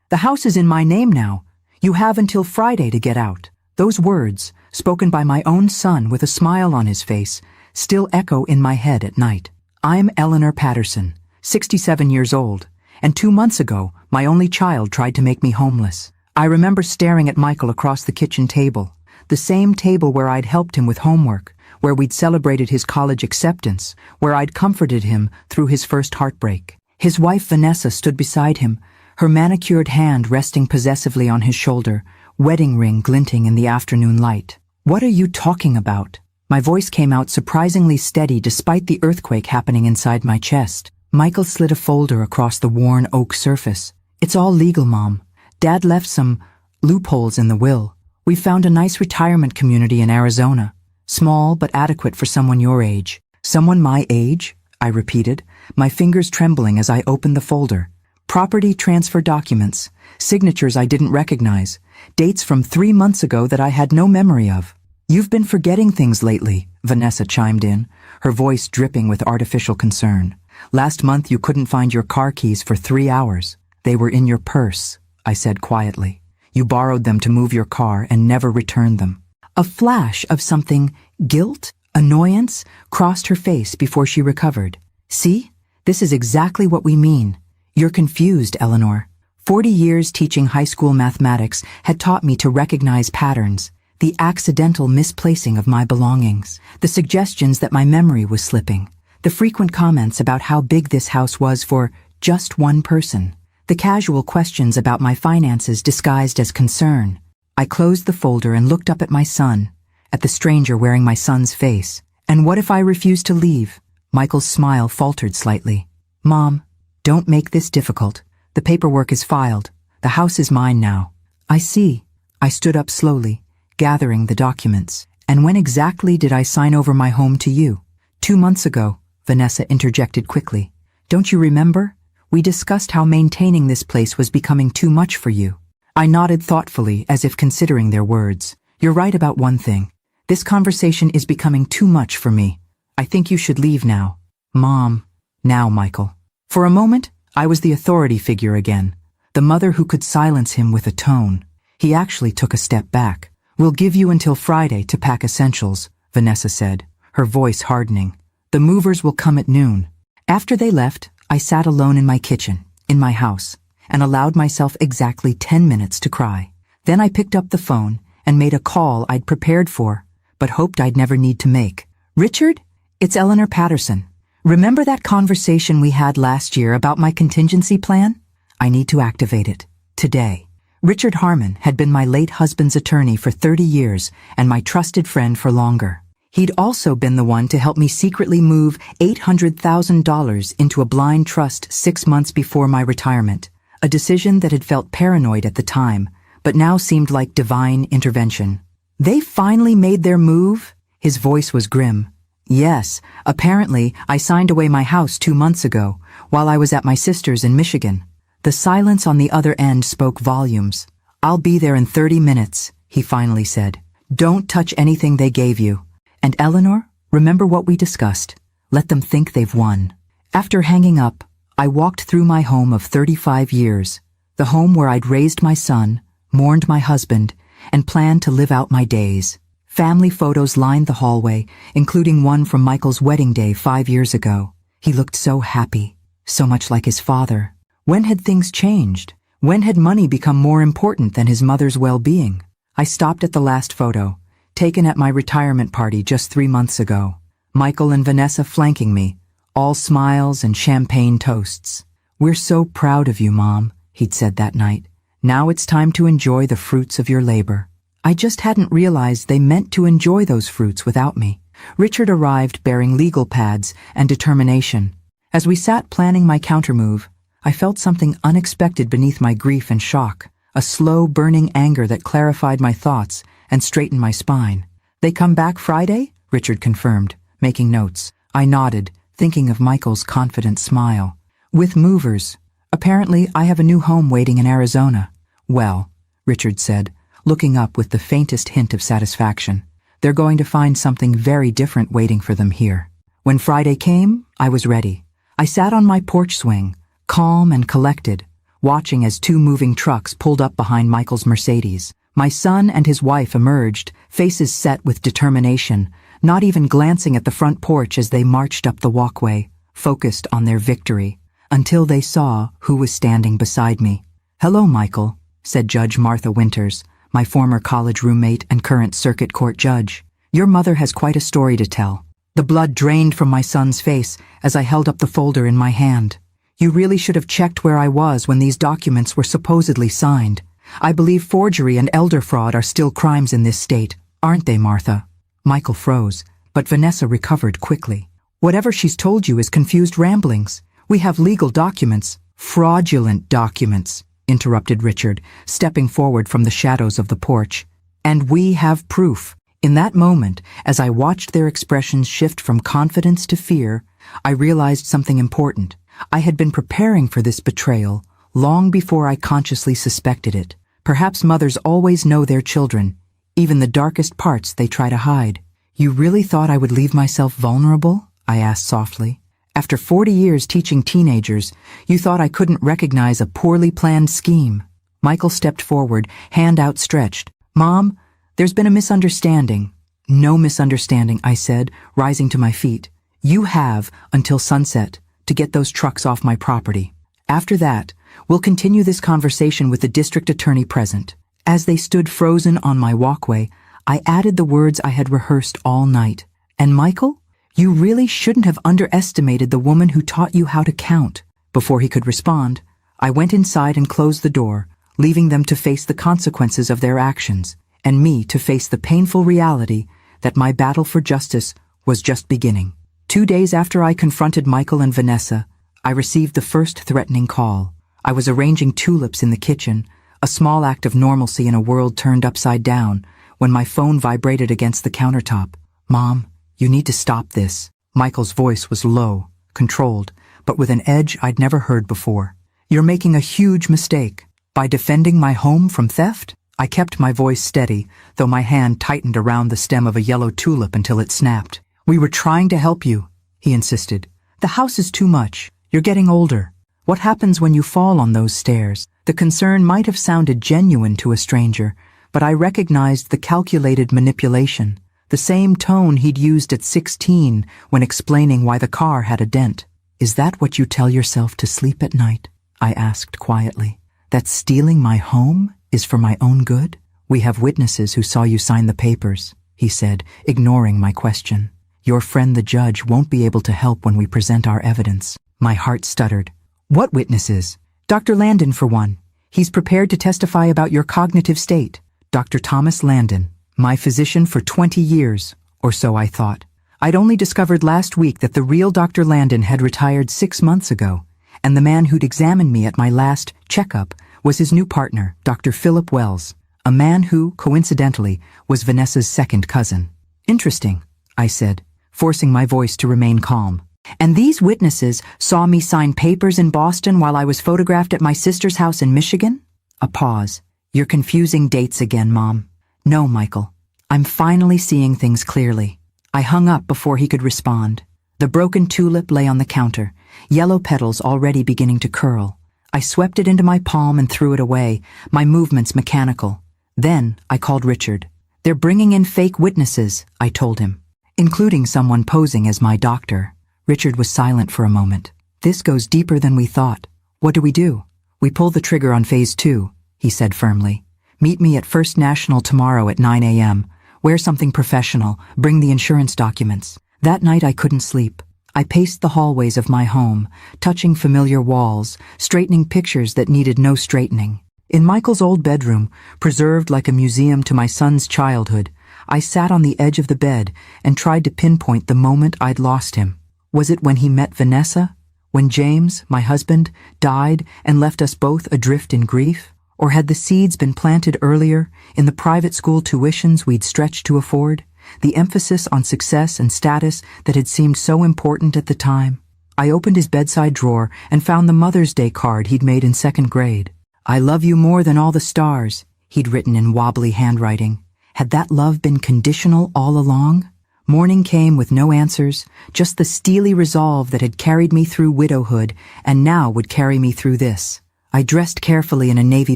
The house is in my name now. You have until Friday to get out. Those words, spoken by my own son with a smile on his face, still echo in my head at night. I'm Eleanor Patterson, 67 years old, and 2 months ago, my only child tried to make me homeless. I remember staring at Michael across the kitchen table, the same table where I'd helped him with homework, where we'd celebrated his college acceptance, where I'd comforted him through his first heartbreak. His wife Vanessa stood beside him, her manicured hand resting possessively on his shoulder, wedding ring glinting in the afternoon light. "What are you talking about?" My voice came out surprisingly steady despite the earthquake happening inside my chest. Michael slid a folder across the worn oak surface. "It's all legal, Mom. Dad left some loopholes in the will. We found a nice retirement community in Arizona. Small but adequate for someone your age." "Someone my age?" I repeated, my fingers trembling as I opened the folder. Property transfer documents, signatures I didn't recognize, dates from 3 months ago that I had no memory of. "You've been forgetting things lately," Vanessa chimed in, her voice dripping with artificial concern. "Last month you couldn't find your car keys for 3 hours. They were in your purse," I said quietly. "You borrowed them to move your car and never returned them." A flash of something, guilt, annoyance, crossed her face before she recovered. "See? This is exactly what we mean. You're confused, Eleanor. 40 years teaching high school mathematics had taught me to recognize patterns, the accidental misplacing of my belongings, the suggestions that my memory was slipping, the frequent comments about how big this house was for just one person, the casual questions about my finances disguised as concern. I closed the folder and looked up at my son, at the stranger wearing my son's face. "And what if I refuse to leave?" Michael's smile faltered slightly. "Mom, don't make this difficult. The paperwork is filed. The house is mine now." "I see." I stood up slowly, gathering the documents. "And when exactly did I sign over my home to you?" 2 months ago, Vanessa interjected quickly. "Don't you remember? We discussed how maintaining this place was becoming too much for you." I nodded thoughtfully, as if considering their words. "You're right about one thing. This conversation is becoming too much for me. I think you should leave now." "Mom." "Now, Michael." For a moment, I was the authority figure again, the mother who could silence him with a tone. He actually took a step back. "We'll give you until Friday to pack essentials," Vanessa said, her voice hardening. "The movers will come at noon." After they left, I sat alone in my kitchen, in my house, and allowed myself exactly 10 minutes to cry. Then I picked up the phone and made a call I'd prepared for, but hoped I'd never need to make. "Richard, it's Eleanor Patterson. Remember that conversation we had last year about my contingency plan? I need to activate it. Today." Richard Harmon had been my late husband's attorney for 30 years and my trusted friend for longer. He'd also been the one to help me secretly move $800,000 into a blind trust 6 months before my retirement, a decision that had felt paranoid at the time, but now seemed like divine intervention. "They finally made their move?" His voice was grim. "Yes, apparently I signed away my house 2 months ago, while I was at my sister's in Michigan." The silence on the other end spoke volumes. "I'll be there in 30 minutes, he finally said. "Don't touch anything they gave you. And Eleanor, remember what we discussed. Let them think they've won." After hanging up, I walked through my home of 35 years, the home where I'd raised my son, mourned my husband, and planned to live out my days. Family photos lined the hallway, including one from Michael's wedding day 5 years ago. He looked so happy, so much like his father. When had things changed? When had money become more important than his mother's well-being? I stopped at the last photo, taken at my retirement party just 3 months ago. Michael and Vanessa flanking me, all smiles and champagne toasts. "We're so proud of you, Mom," he'd said that night. "Now it's time to enjoy the fruits of your labor." I just hadn't realized they meant to enjoy those fruits without me. Richard arrived bearing legal pads and determination. As we sat planning my countermove, I felt something unexpected beneath my grief and shock, a slow burning anger that clarified my thoughts and straightened my spine. "They come back Friday?" Richard confirmed, making notes. I nodded, thinking of Michael's confident smile. "With movers. Apparently I have a new home waiting in Arizona." "Well," Richard said, looking up with the faintest hint of satisfaction, "they're going to find something very different waiting for them here." When Friday came, I was ready. I sat on my porch swing, calm and collected, watching as two moving trucks pulled up behind Michael's Mercedes. My son and his wife emerged, faces set with determination, not even glancing at the front porch as they marched up the walkway, focused on their victory, until they saw who was standing beside me. "Hello, Michael," said Judge Martha Winters, my former college roommate and current circuit court judge. "Your mother has quite a story to tell." The blood drained from my son's face as I held up the folder in my hand. "You really should have checked where I was when these documents were supposedly signed. I believe forgery and elder fraud are still crimes in this state, aren't they, Martha?" Michael froze, but Vanessa recovered quickly. "Whatever she's told you is confused ramblings. We have legal documents." "Fraudulent documents," interrupted Richard, stepping forward from the shadows of the porch. "And we have proof." In that moment, as I watched their expressions shift from confidence to fear, I realized something important. I had been preparing for this betrayal long before I consciously suspected it. Perhaps mothers always know their children, even the darkest parts they try to hide. "You really thought I would leave myself vulnerable?" I asked softly. "After 40 years teaching teenagers, you thought I couldn't recognize a poorly planned scheme." Michael stepped forward, hand outstretched. "Mom, there's been a misunderstanding." "No misunderstanding," I said, rising to my feet. "You have until sunset to get those trucks off my property. After that, we'll continue this conversation with the district attorney present." As they stood frozen on my walkway, I added the words I had rehearsed all night. "And Michael, you really shouldn't have underestimated the woman who taught you how to count." Before he could respond, I went inside and closed the door, leaving them to face the consequences of their actions, and me to face the painful reality that my battle for justice was just beginning. 2 days after I confronted Michael and Vanessa, I received the first threatening call. I was arranging tulips in the kitchen, a small act of normalcy in a world turned upside down, when my phone vibrated against the countertop. "Mom, you need to stop this." Michael's voice was low, controlled, but with an edge I'd never heard before. "You're making a huge mistake. By defending my home from theft?" I kept my voice steady, though my hand tightened around the stem of a yellow tulip until it snapped. "We were trying to help you," he insisted. "The house is too much. You're getting older. What happens when you fall on those stairs?" The concern might have sounded genuine to a stranger, but I recognized the calculated manipulation, the same tone he'd used at 16 when explaining why the car had a dent. "Is that what you tell yourself to sleep at night?" I asked quietly. "That stealing my home is for my own good?" "We have witnesses who saw you sign the papers," he said, ignoring my question. "Your friend the judge won't be able to help when we present our evidence." My heart stuttered. "What witnesses?" "Dr. Landon, for one. He's prepared to testify about your cognitive state." Dr. Thomas Landon, my physician for 20 years, or so I thought. I'd only discovered last week that the real Dr. Landon had retired 6 months ago, and the man who'd examined me at my last checkup was his new partner, Dr. Philip Wells, a man who, coincidentally, was Vanessa's second cousin. "Interesting," I said, forcing my voice to remain calm. "And these witnesses saw me sign papers in Boston while I was photographed at my sister's house in Michigan?" A pause. "You're confusing dates again, Mom." "No, Michael. I'm finally seeing things clearly." I hung up before he could respond. The broken tulip lay on the counter, yellow petals already beginning to curl. I swept it into my palm and threw it away, my movements mechanical. Then I called Richard. "They're bringing in fake witnesses," I told him, "including someone posing as my doctor." Richard was silent for a moment. "This goes deeper than we thought. What do we do?" "We pull the trigger on phase 2, he said firmly. "Meet me at First National tomorrow at 9 a.m. Wear something professional, bring the insurance documents." That night I couldn't sleep. I paced the hallways of my home, touching familiar walls, straightening pictures that needed no straightening. In Michael's old bedroom, preserved like a museum to my son's childhood, I sat on the edge of the bed and tried to pinpoint the moment I'd lost him. Was it when he met Vanessa? When James, my husband, died and left us both adrift in grief? Or had the seeds been planted earlier in the private school tuitions we'd stretched to afford? The emphasis on success and status that had seemed so important at the time? I opened his bedside drawer and found the Mother's Day card he'd made in 2nd grade. "I love you more than all the stars," he'd written in wobbly handwriting. Had that love been conditional all along? Morning came with no answers, just the steely resolve that had carried me through widowhood and now would carry me through this. I dressed carefully in a navy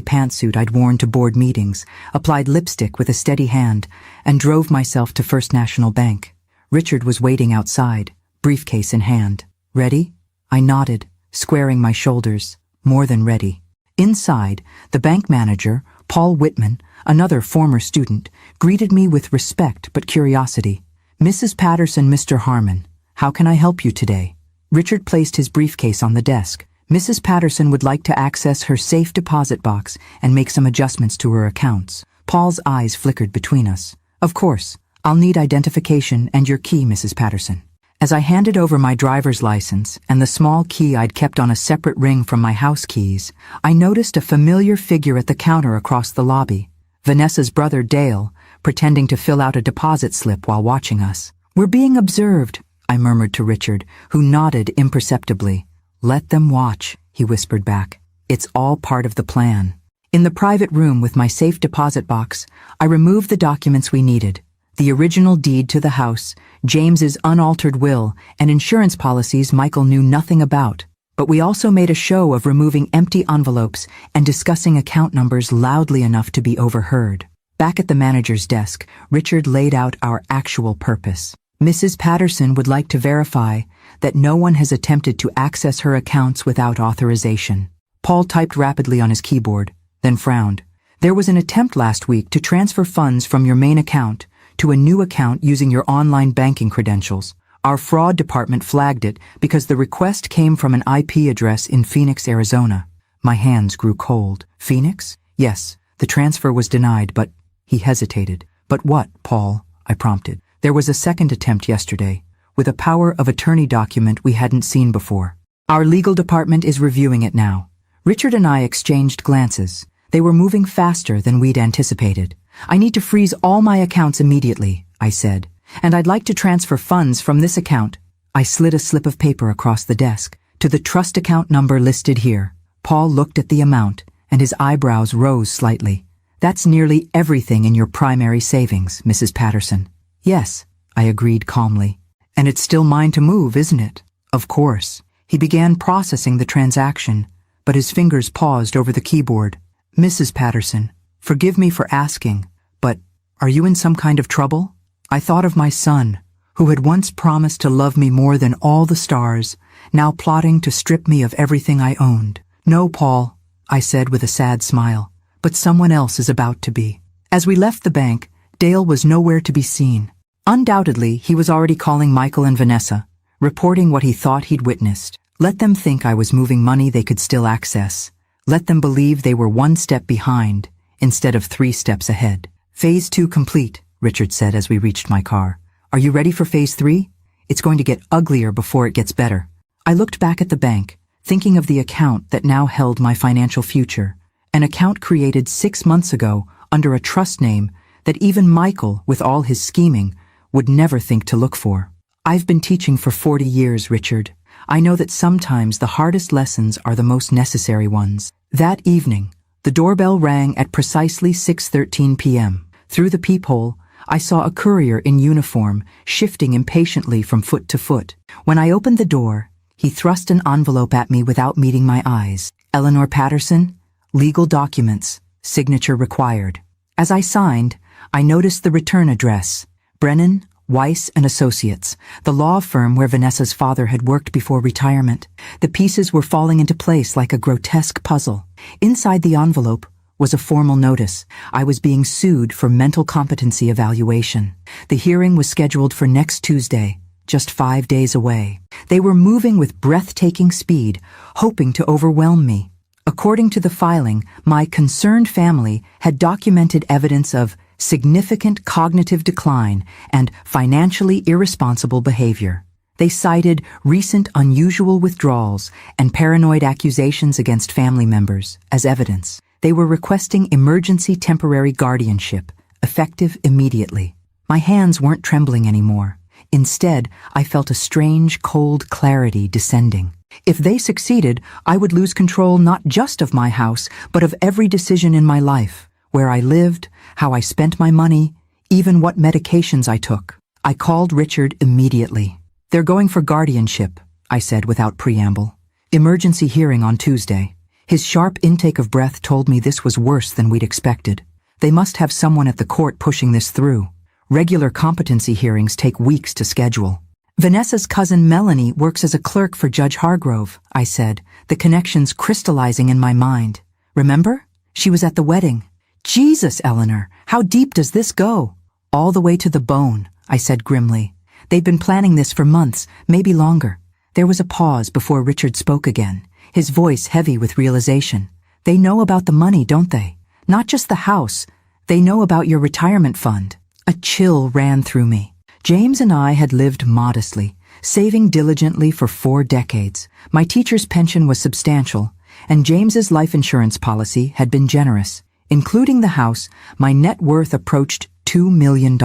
pantsuit I'd worn to board meetings, applied lipstick with a steady hand, and drove myself to First National Bank. Richard was waiting outside, briefcase in hand. Ready? I nodded, squaring my shoulders. More than ready. Inside, the bank manager, Paul Whitman, another former student, greeted me with respect but curiosity. "Mrs. Patterson, Mr. Harmon, how can I help you today?" Richard placed his briefcase on the desk. "Mrs. Patterson would like to access her safe deposit box and make some adjustments to her accounts." Paul's eyes flickered between us. "Of course, I'll need identification and your key, Mrs. Patterson." As I handed over my driver's license and the small key I'd kept on a separate ring from my house keys, I noticed a familiar figure at the counter across the lobby. Vanessa's brother Dale, pretending to fill out a deposit slip while watching us. "We're being observed," I murmured to Richard, who nodded imperceptibly. "Let them watch," he whispered back. "It's all part of the plan." In the private room with my safe deposit box, I removed the documents we needed. The original deed to the house, James's unaltered will, and insurance policies Michael knew nothing about. But we also made a show of removing empty envelopes and discussing account numbers loudly enough to be overheard. Back at the manager's desk, Richard laid out our actual purpose. "Mrs. Patterson would like to verify that no one has attempted to access her accounts without authorization." Paul typed rapidly on his keyboard, then frowned. "There was an attempt last week to transfer funds from your main account to a new account using your online banking credentials. Our fraud department flagged it because the request came from an IP address in Phoenix, Arizona." My hands grew cold. "Phoenix?" "Yes, the transfer was denied, but—" He hesitated. "But what, Paul?" I prompted. "There was a second attempt yesterday, with a power of attorney document we hadn't seen before. Our legal department is reviewing it now." Richard and I exchanged glances. They were moving faster than we'd anticipated. "I need to freeze all my accounts immediately," I said, "and I'd like to transfer funds from this account." I slid a slip of paper across the desk to the trust account number listed here. Paul looked at the amount, and his eyebrows rose slightly. "That's nearly everything in your primary savings, Mrs. Patterson." "Yes," I agreed calmly. "And it's still mine to move, isn't it?" "Of course." He began processing the transaction, but his fingers paused over the keyboard. "Mrs. Patterson, forgive me for asking, but are you in some kind of trouble?" I thought of my son, who had once promised to love me more than all the stars, now plotting to strip me of everything I owned. "No, Paul," I said with a sad smile, "but someone else is about to be." As we left the bank, Dale was nowhere to be seen. Undoubtedly, he was already calling Michael and Vanessa, reporting what he thought he'd witnessed. Let them think I was moving money they could still access. Let them believe they were one step behind, instead of 3 steps ahead. "Phase 2 complete," Richard said as we reached my car. "Are you ready for Phase 3? It's going to get uglier before it gets better." I looked back at the bank, thinking of the account that now held my financial future, an account created 6 months ago under a trust name that even Michael, with all his scheming, would never think to look for. "I've been teaching for 40 years, Richard. I know that sometimes the hardest lessons are the most necessary ones." That evening, the doorbell rang at precisely 6:13 p.m. Through the peephole, I saw a courier in uniform shifting impatiently from foot to foot. When I opened the door, he thrust an envelope at me without meeting my eyes. "Eleanor Patterson, legal documents, signature required." As I signed, I noticed the return address, Brennan, Weiss and Associates, the law firm where Vanessa's father had worked before retirement. The pieces were falling into place like a grotesque puzzle. Inside the envelope was a formal notice. I was being sued for mental competency evaluation. The hearing was scheduled for next Tuesday, just 5 days away. They were moving with breathtaking speed, hoping to overwhelm me. According to the filing, my concerned family had documented evidence of significant cognitive decline and financially irresponsible behavior. They cited recent unusual withdrawals and paranoid accusations against family members as evidence. They were requesting emergency temporary guardianship, effective immediately. My hands weren't trembling anymore. Instead, I felt a strange, cold clarity descending. If they succeeded, I would lose control not just of my house, but of every decision in my life. Where I lived, how I spent my money, even what medications I took. I called Richard immediately. "They're going for guardianship," I said without preamble. "Emergency hearing on Tuesday." His sharp intake of breath told me this was worse than we'd expected. They must have someone at the court pushing this through. Regular competency hearings take weeks to schedule. Vanessa's cousin Melanie works as a clerk for Judge Hargrove, I said, the connections crystallizing in my mind. Remember? She was at the wedding. Jesus, Eleanor, how deep does this go? All the way to the bone, I said grimly. They've been planning this for months, maybe longer. There was a pause before Richard spoke again, his voice heavy with realization. They know about the money, don't they? Not just the house. They know about your retirement fund. A chill ran through me. James and I had lived modestly, saving diligently for 4 decades. My teacher's pension was substantial, and James's life insurance policy had been generous. Including the house, my net worth approached $2 million.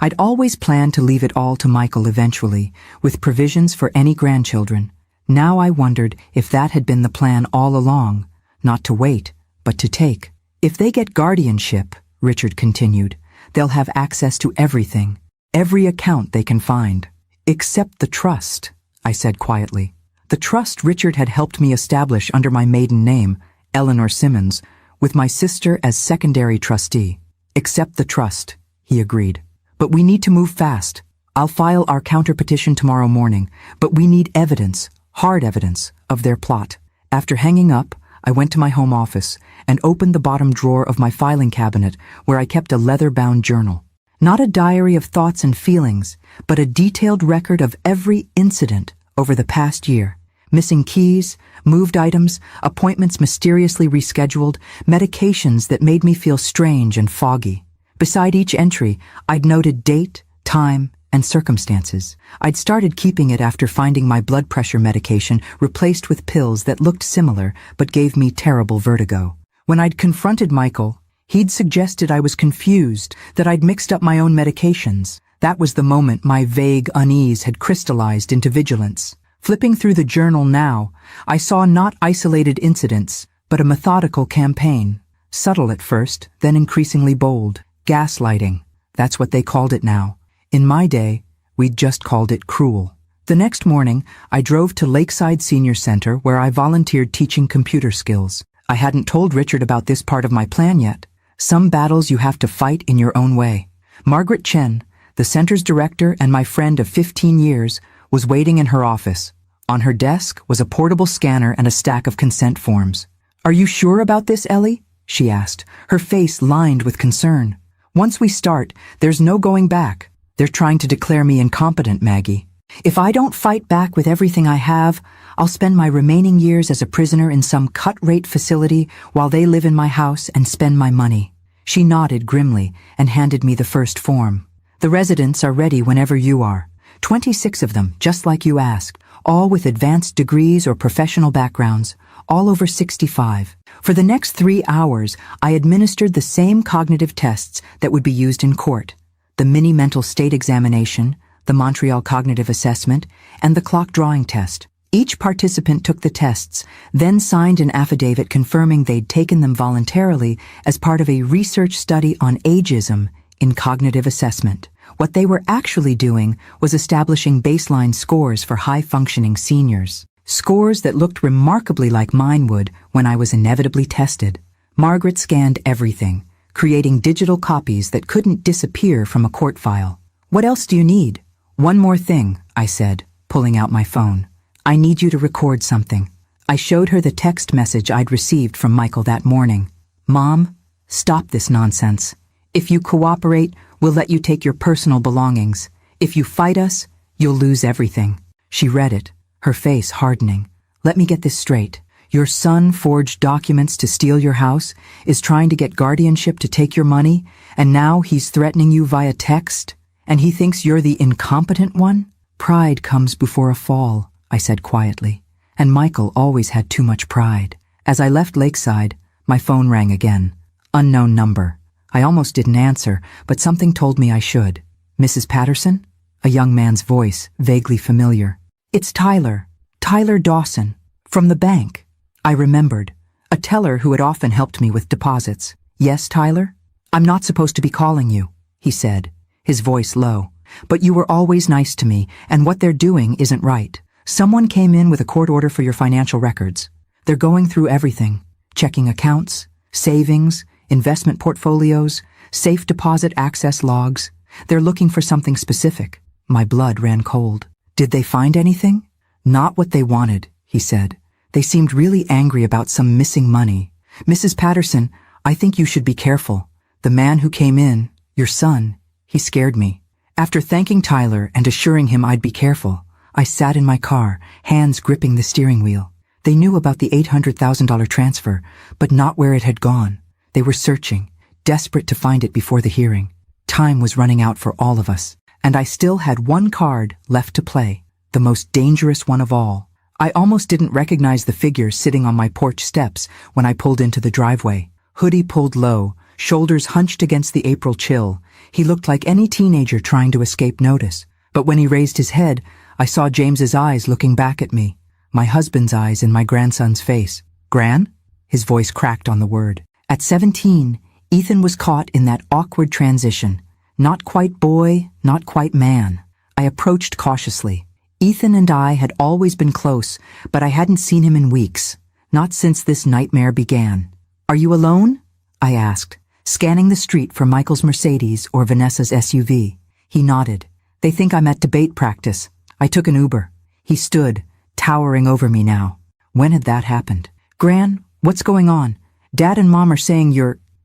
I'd always planned to leave it all to Michael eventually, with provisions for any grandchildren. Now I wondered if that had been the plan all along, not to wait, but to take. If they get guardianship, Richard continued, they'll have access to everything, every account they can find. Except the trust, I said quietly. The trust Richard had helped me establish under my maiden name, Eleanor Simmons, with my sister as secondary trustee. Accept the trust, he agreed. But we need to move fast. I'll file our counterpetition tomorrow morning, but we need evidence, hard evidence, of their plot. After hanging up, I went to my home office and opened the bottom drawer of my filing cabinet where I kept a leather-bound journal. Not a diary of thoughts and feelings, but a detailed record of every incident over the past year. Missing keys, moved items, appointments mysteriously rescheduled, medications that made me feel strange and foggy. Beside each entry, I'd noted date, time, and circumstances. I'd started keeping it after finding my blood pressure medication replaced with pills that looked similar but gave me terrible vertigo. When I'd confronted Michael, he'd suggested I was confused, that I'd mixed up my own medications. That was the moment my vague unease had crystallized into vigilance. Flipping through the journal now, I saw not isolated incidents, but a methodical campaign. Subtle at first, then increasingly bold. Gaslighting. That's what they called it now. In my day, we'd just called it cruel. The next morning, I drove to Lakeside Senior Center where I volunteered teaching computer skills. I hadn't told Richard about this part of my plan yet. Some battles you have to fight in your own way. Margaret Chen, the center's director and my friend of 15 years, was waiting in her office. On her desk was a portable scanner and a stack of consent forms. "Are you sure about this, Ellie?" she asked, her face lined with concern. "Once we start, there's no going back. They're trying to declare me incompetent, Maggie. If I don't fight back with everything I have, I'll spend my remaining years as a prisoner in some cut-rate facility while they live in my house and spend my money." She nodded grimly and handed me the first form. "The residents are ready whenever you are. 26 of them, just like you asked, all with advanced degrees or professional backgrounds, all over 65. For the next 3 hours, I administered the same cognitive tests that would be used in court. The mini mental state examination, the Montreal Cognitive Assessment, and the clock drawing test. Each participant took the tests, then signed an affidavit confirming they'd taken them voluntarily as part of a research study on ageism in cognitive assessment. What they were actually doing was establishing baseline scores for high-functioning seniors. Scores that looked remarkably like mine would when I was inevitably tested. Margaret scanned everything, creating digital copies that couldn't disappear from a court file. "What else do you need?" "One more thing," I said, pulling out my phone. "I need you to record something." I showed her the text message I'd received from Michael that morning. "Mom, stop this nonsense. If you cooperate, we'll let you take your personal belongings. If you fight us, you'll lose everything." She read it, her face hardening. "Let me get this straight. Your son forged documents to steal your house, is trying to get guardianship to take your money, and now he's threatening you via text? And he thinks you're the incompetent one?" "Pride comes before a fall," I said quietly. And Michael always had too much pride. As I left Lakeside, my phone rang again. Unknown number. I almost didn't answer, but something told me I should. "Mrs. Patterson?" A young man's voice, vaguely familiar. "It's Tyler. Tyler Dawson. From the bank." I remembered. A teller who had often helped me with deposits. "Yes, Tyler? I'm not supposed to be calling you," he said, his voice low. "But you were always nice to me, and what they're doing isn't right. Someone came in with a court order for your financial records." They're going through everything, checking accounts, savings, investment portfolios, safe deposit access logs. They're looking for something specific. My blood ran cold. Did they find anything? Not what they wanted, he said. They seemed really angry about some missing money. Mrs. Patterson, I think you should be careful. The man who came in, your son, he scared me. After thanking Tyler and assuring him I'd be careful, I sat in my car, hands gripping the steering wheel. They knew about the $800,000 transfer, but not where it had gone. They were searching, desperate to find it before the hearing. Time was running out for all of us, and I still had one card left to play, the most dangerous one of all. I almost didn't recognize the figure sitting on my porch steps when I pulled into the driveway. Hoodie pulled low, shoulders hunched against the April chill. He looked like any teenager trying to escape notice. But when he raised his head, I saw James's eyes looking back at me, my husband's eyes in my grandson's face. Gran? His voice cracked on the word. At 17, Ethan was caught in that awkward transition. Not quite boy, not quite man. I approached cautiously. Ethan and I had always been close, but I hadn't seen him in weeks. Not since this nightmare began. Are you alone? I asked, scanning the street for Michael's Mercedes or Vanessa's SUV. He nodded. They think I'm at debate practice. I took an Uber. He stood, towering over me now. When had that happened? Gran, what's going on? Dad and Mom are saying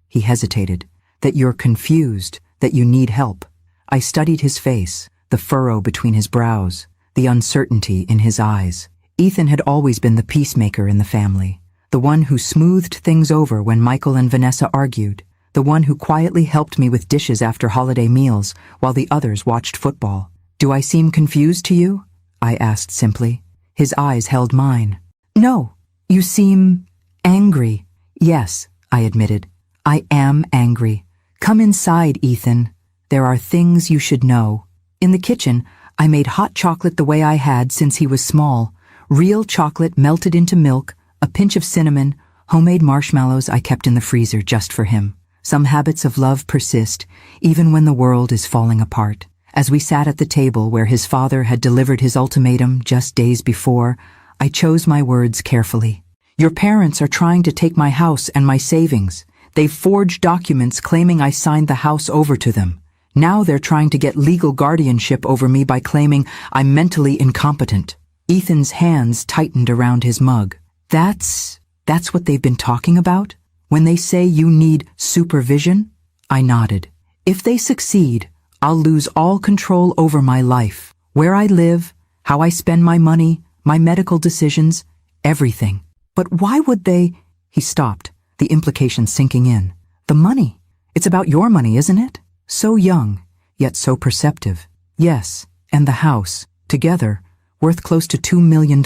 he hesitated, that you're confused, that you need help. I studied his face, the furrow between his brows, the uncertainty in his eyes. Ethan had always been the peacemaker in the family, the one who smoothed things over when Michael and Vanessa argued, the one who quietly helped me with dishes after holiday meals while the others watched football. Do I seem confused to you? I asked simply. His eyes held mine. No, you seem angry. Yes, I admitted. I am angry. Come inside, Ethan. There are things you should know. In the kitchen, I made hot chocolate the way I had since he was small. Real chocolate melted into milk, a pinch of cinnamon, homemade marshmallows I kept in the freezer just for him. Some habits of love persist, even when the world is falling apart. As we sat at the table where his father had delivered his ultimatum just days before, I chose my words carefully. Your parents are trying to take my house and my savings. They've forged documents claiming I signed the house over to them. Now they're trying to get legal guardianship over me by claiming I'm mentally incompetent. Ethan's hands tightened around his mug. That's what they've been talking about? When they say you need supervision? I nodded. If they succeed, I'll lose all control over my life. Where I live, how I spend my money, my medical decisions, everything. But why would they? He stopped, the implication sinking in. The money. It's about your money, isn't it? So young, yet so perceptive. Yes, and the house, together, worth close to $2 million.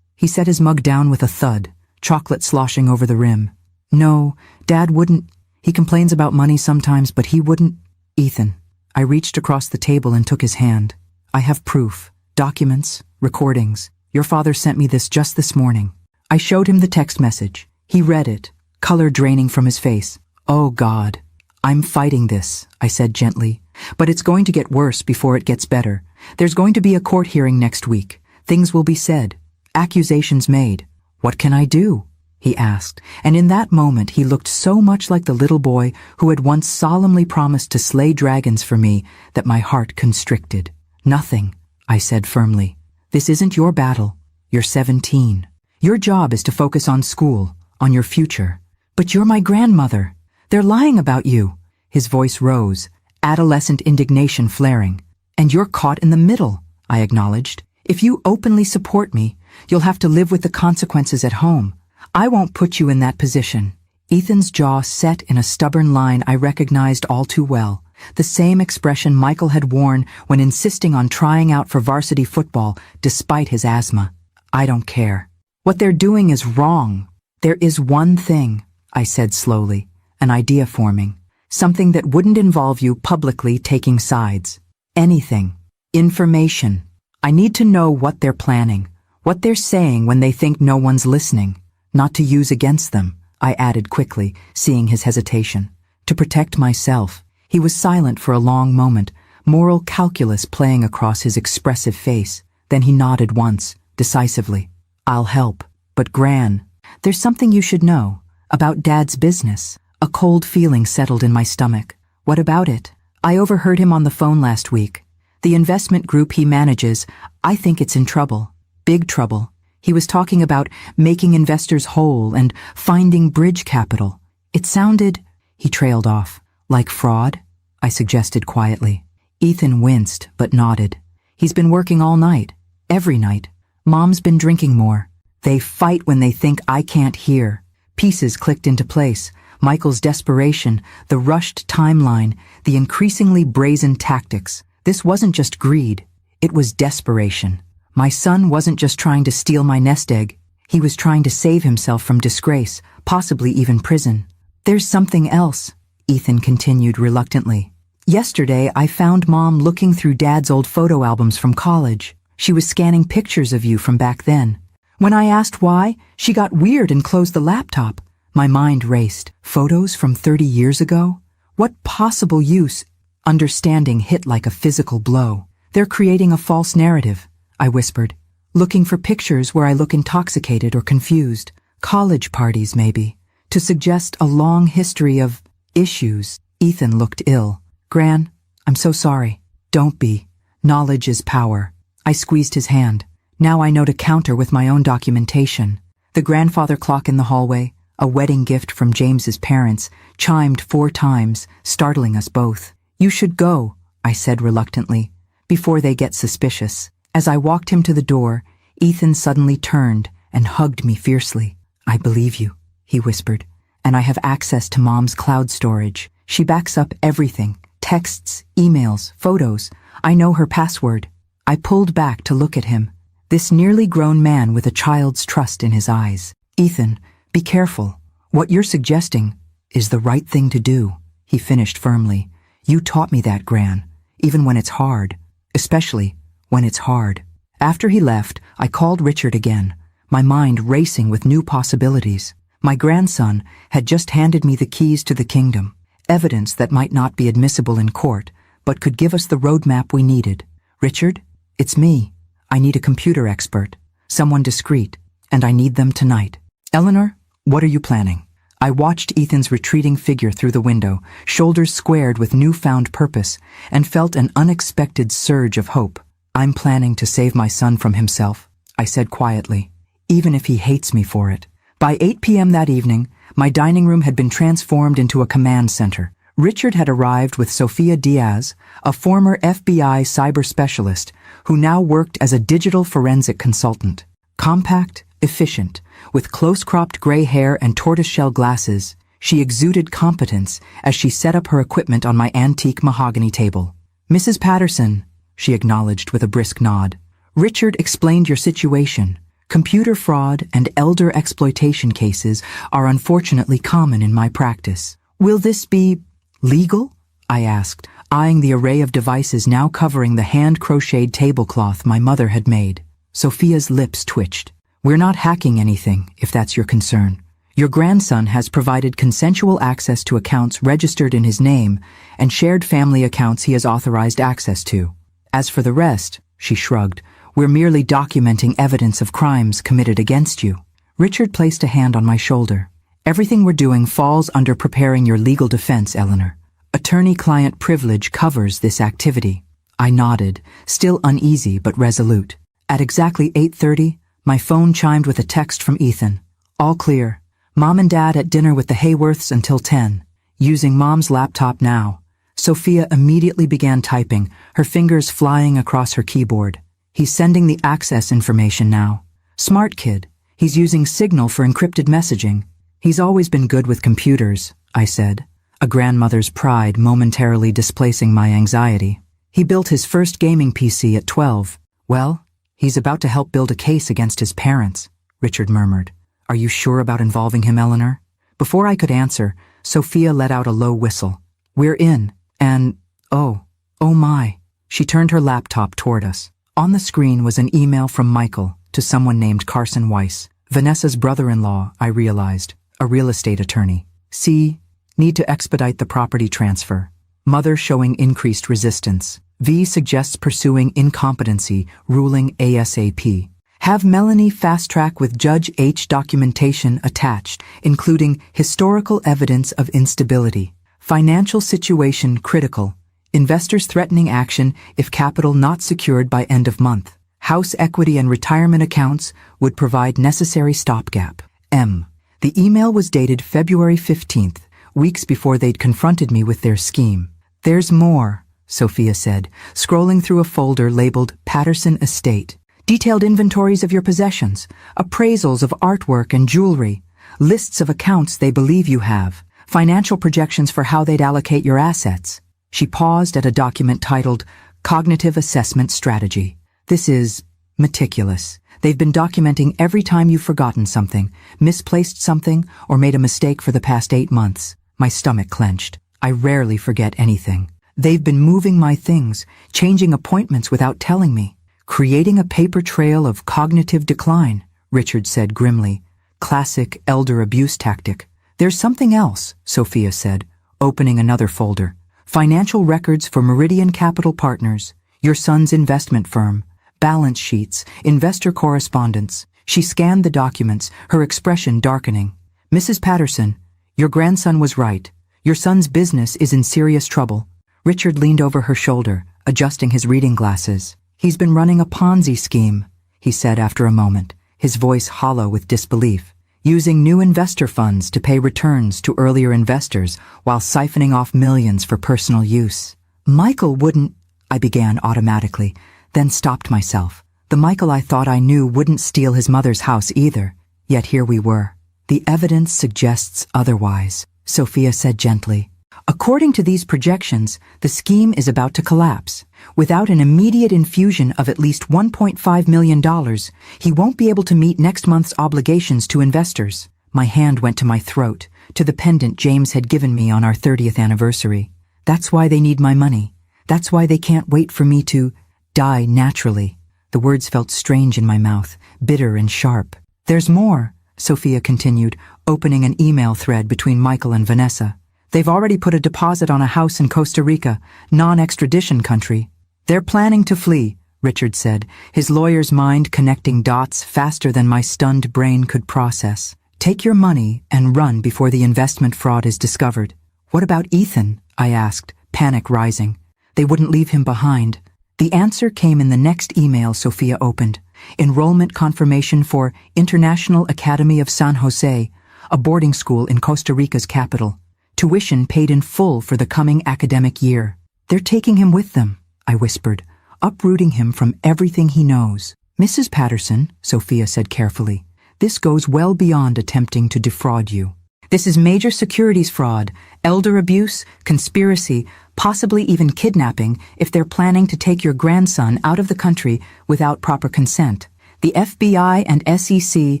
He set his mug down with a thud, chocolate sloshing over the rim. No, Dad wouldn't. He complains about money sometimes, but he wouldn't. Ethan. I reached across the table and took his hand. I have proof, documents, recordings. Your father sent me this just this morning. I showed him the text message. He read it, color draining from his face. Oh God. I'm fighting this, I said gently, but it's going to get worse before it gets better. There's going to be a court hearing next week. Things will be said, accusations made. What can I do? He asked, and in that moment he looked so much like the little boy who had once solemnly promised to slay dragons for me that my heart constricted. Nothing, I said firmly. This isn't your battle. You're 17. Your job is to focus on school, on your future. But you're my grandmother. They're lying about you. His voice rose, adolescent indignation flaring. And you're caught in the middle, I acknowledged. If you openly support me, you'll have to live with the consequences at home. I won't put you in that position. Ethan's jaw set in a stubborn line I recognized all too well, the same expression Michael had worn when insisting on trying out for varsity football despite his asthma. I don't care. What they're doing is wrong. There is one thing, I said slowly, an idea forming, something that wouldn't involve you publicly taking sides. Anything. Information. I need to know what they're planning, what they're saying when they think no one's listening. Not to use against them, I added quickly, seeing his hesitation. To protect myself. He was silent for a long moment, moral calculus playing across his expressive face. Then he nodded once, decisively. I'll help. But Gran, "There's something you should know. About Dad's business." A cold feeling settled in my stomach. "What about it?" "I overheard him on the phone last week. The investment group he manages, I think it's in trouble. Big trouble. He was talking about making investors whole and finding bridge capital. It sounded—" He trailed off. "Like fraud?" I suggested quietly. Ethan winced but nodded. "He's been working all night. Every night. Mom's been drinking more. They fight when they think I can't hear." Pieces clicked into place. Michael's desperation, the rushed timeline, the increasingly brazen tactics. This wasn't just greed. It was desperation. My son wasn't just trying to steal my nest egg. He was trying to save himself from disgrace, possibly even prison. "There's something else," Ethan continued reluctantly. "Yesterday, I found Mom looking through Dad's old photo albums from college. She was scanning pictures of you from back then. When I asked why, she got weird and closed the laptop." My mind raced. Photos from 30 years ago? What possible use? Understanding hit like a physical blow. "They're creating a false narrative," I whispered. "Looking for pictures where I look intoxicated or confused. College parties, maybe. To suggest a long history of issues." Ethan looked ill. "Gran, I'm so sorry." "Don't be. Knowledge is power." I squeezed his hand. "Now I know to counter with my own documentation." The grandfather clock in the hallway, a wedding gift from James's parents, chimed 4 times, startling us both. "You should go," I said reluctantly, "before they get suspicious." As I walked him to the door, Ethan suddenly turned and hugged me fiercely. "I believe you," he whispered, "and I have access to Mom's cloud storage. She backs up everything. Texts, emails, photos. I know her password." I pulled back to look at him, this nearly grown man with a child's trust in his eyes. "Ethan, be careful. What you're suggesting is the right thing to do," he finished firmly. "You taught me that, Gran, even when it's hard, especially when it's hard." After he left, I called Richard again, my mind racing with new possibilities. My grandson had just handed me the keys to the kingdom, evidence that might not be admissible in court, but could give us the roadmap we needed. "Richard, it's me. I need a computer expert, someone discreet, and I need them tonight." "Eleanor, what are you planning?" I watched Ethan's retreating figure through the window, shoulders squared with newfound purpose, and felt an unexpected surge of hope. "I'm planning to save my son from himself," I said quietly, "even if he hates me for it." By 8 p.m. that evening, my dining room had been transformed into a command center. Richard had arrived with Sofia Diaz, a former FBI cyber specialist who now worked as a digital forensic consultant. Compact, efficient, with close-cropped gray hair and tortoiseshell glasses, she exuded competence as she set up her equipment on my antique mahogany table. "Mrs. Patterson," she acknowledged with a brisk nod. "Richard explained your situation. Computer fraud and elder exploitation cases are unfortunately common in my practice. Will this be legal?" I asked, eyeing the array of devices now covering the hand-crocheted tablecloth my mother had made. Sophia's lips twitched. "We're not hacking anything, if that's your concern. Your grandson has provided consensual access to accounts registered in his name and shared family accounts he has authorized access to. As for the rest," she shrugged, "we're merely documenting evidence of crimes committed against you." Richard placed a hand on my shoulder. "Everything we're doing falls under preparing your legal defense, Eleanor. Attorney-client privilege covers this activity." I nodded, still uneasy but resolute. At exactly 8:30, my phone chimed with a text from Ethan. "All clear. Mom and Dad at dinner with the Hayworths until 10. Using Mom's laptop now." Sophia immediately began typing, her fingers flying across her keyboard. "He's sending the access information now. Smart kid. He's using Signal for encrypted messaging. He's always been good with computers," I said, a grandmother's pride momentarily displacing my anxiety. "He built his first gaming PC at 12. Well, he's about to help build a case against his parents," Richard murmured. "Are you sure about involving him, Eleanor?" Before I could answer, Sophia let out a low whistle. "We're in, and, oh my." She turned her laptop toward us. On the screen was an email from Michael to someone named Carson Weiss, Vanessa's brother-in-law, I realized, a real estate attorney. "C. Need to expedite the property transfer. Mother showing increased resistance. V suggests pursuing incompetency, ruling ASAP. Have Melanie fast-track with Judge H documentation attached, including historical evidence of instability. Financial situation critical. Investors threatening action if capital not secured by end of month. House equity and retirement accounts would provide necessary stopgap. M. The email was dated February 15th, weeks before they'd confronted me with their scheme. There's more, Sophia said, scrolling through a folder labeled Patterson Estate. Detailed inventories of your possessions, appraisals of artwork and jewelry, lists of accounts they believe you have, financial projections for how they'd allocate your assets. She paused at a document titled Cognitive Assessment Strategy. This is meticulous. They've been documenting every time you've forgotten something, misplaced something, or made a mistake for the past 8 months. My stomach clenched. I rarely forget anything. They've been moving my things, changing appointments without telling me. Creating a paper trail of cognitive decline, Richard said grimly. Classic elder abuse tactic. There's something else, Sophia said, opening another folder. Financial records for Meridian Capital Partners, your son's investment firm, balance sheets, investor correspondence. She scanned the documents, her expression darkening. Mrs. Patterson, your grandson was right. Your son's business is in serious trouble. Richard leaned over her shoulder, adjusting his reading glasses. He's been running a Ponzi scheme, he said after a moment, his voice hollow with disbelief, using new investor funds to pay returns to earlier investors while siphoning off millions for personal use. Michael wouldn't, I began automatically, then stopped myself. The Michael I thought I knew wouldn't steal his mother's house either, yet here we were. The evidence suggests otherwise, Sophia said gently. According to these projections, the scheme is about to collapse. Without an immediate infusion of at least $1.5 million, he won't be able to meet next month's obligations to investors. My hand went to my throat, to the pendant James had given me on our 30th anniversary. That's why they need my money. That's why they can't wait for me to die naturally. The words felt strange in my mouth, bitter and sharp. There's more, Sophia continued, opening an email thread between Michael and Vanessa. They've already put a deposit on a house in Costa Rica, non-extradition country. They're planning to flee, Richard said, his lawyer's mind connecting dots faster than my stunned brain could process. Take your money and run before the investment fraud is discovered. What about Ethan? I asked, panic rising. They wouldn't leave him behind. The answer came in the next email Sophia opened. Enrollment confirmation for International Academy of San Jose, a boarding school in Costa Rica's capital. Tuition paid in full for the coming academic year. They're taking him with them, I whispered, uprooting him from everything he knows. Mrs. Patterson, Sophia said carefully, this goes well beyond attempting to defraud you. This is major securities fraud, elder abuse, conspiracy, possibly even kidnapping if they're planning to take your grandson out of the country without proper consent. The FBI and SEC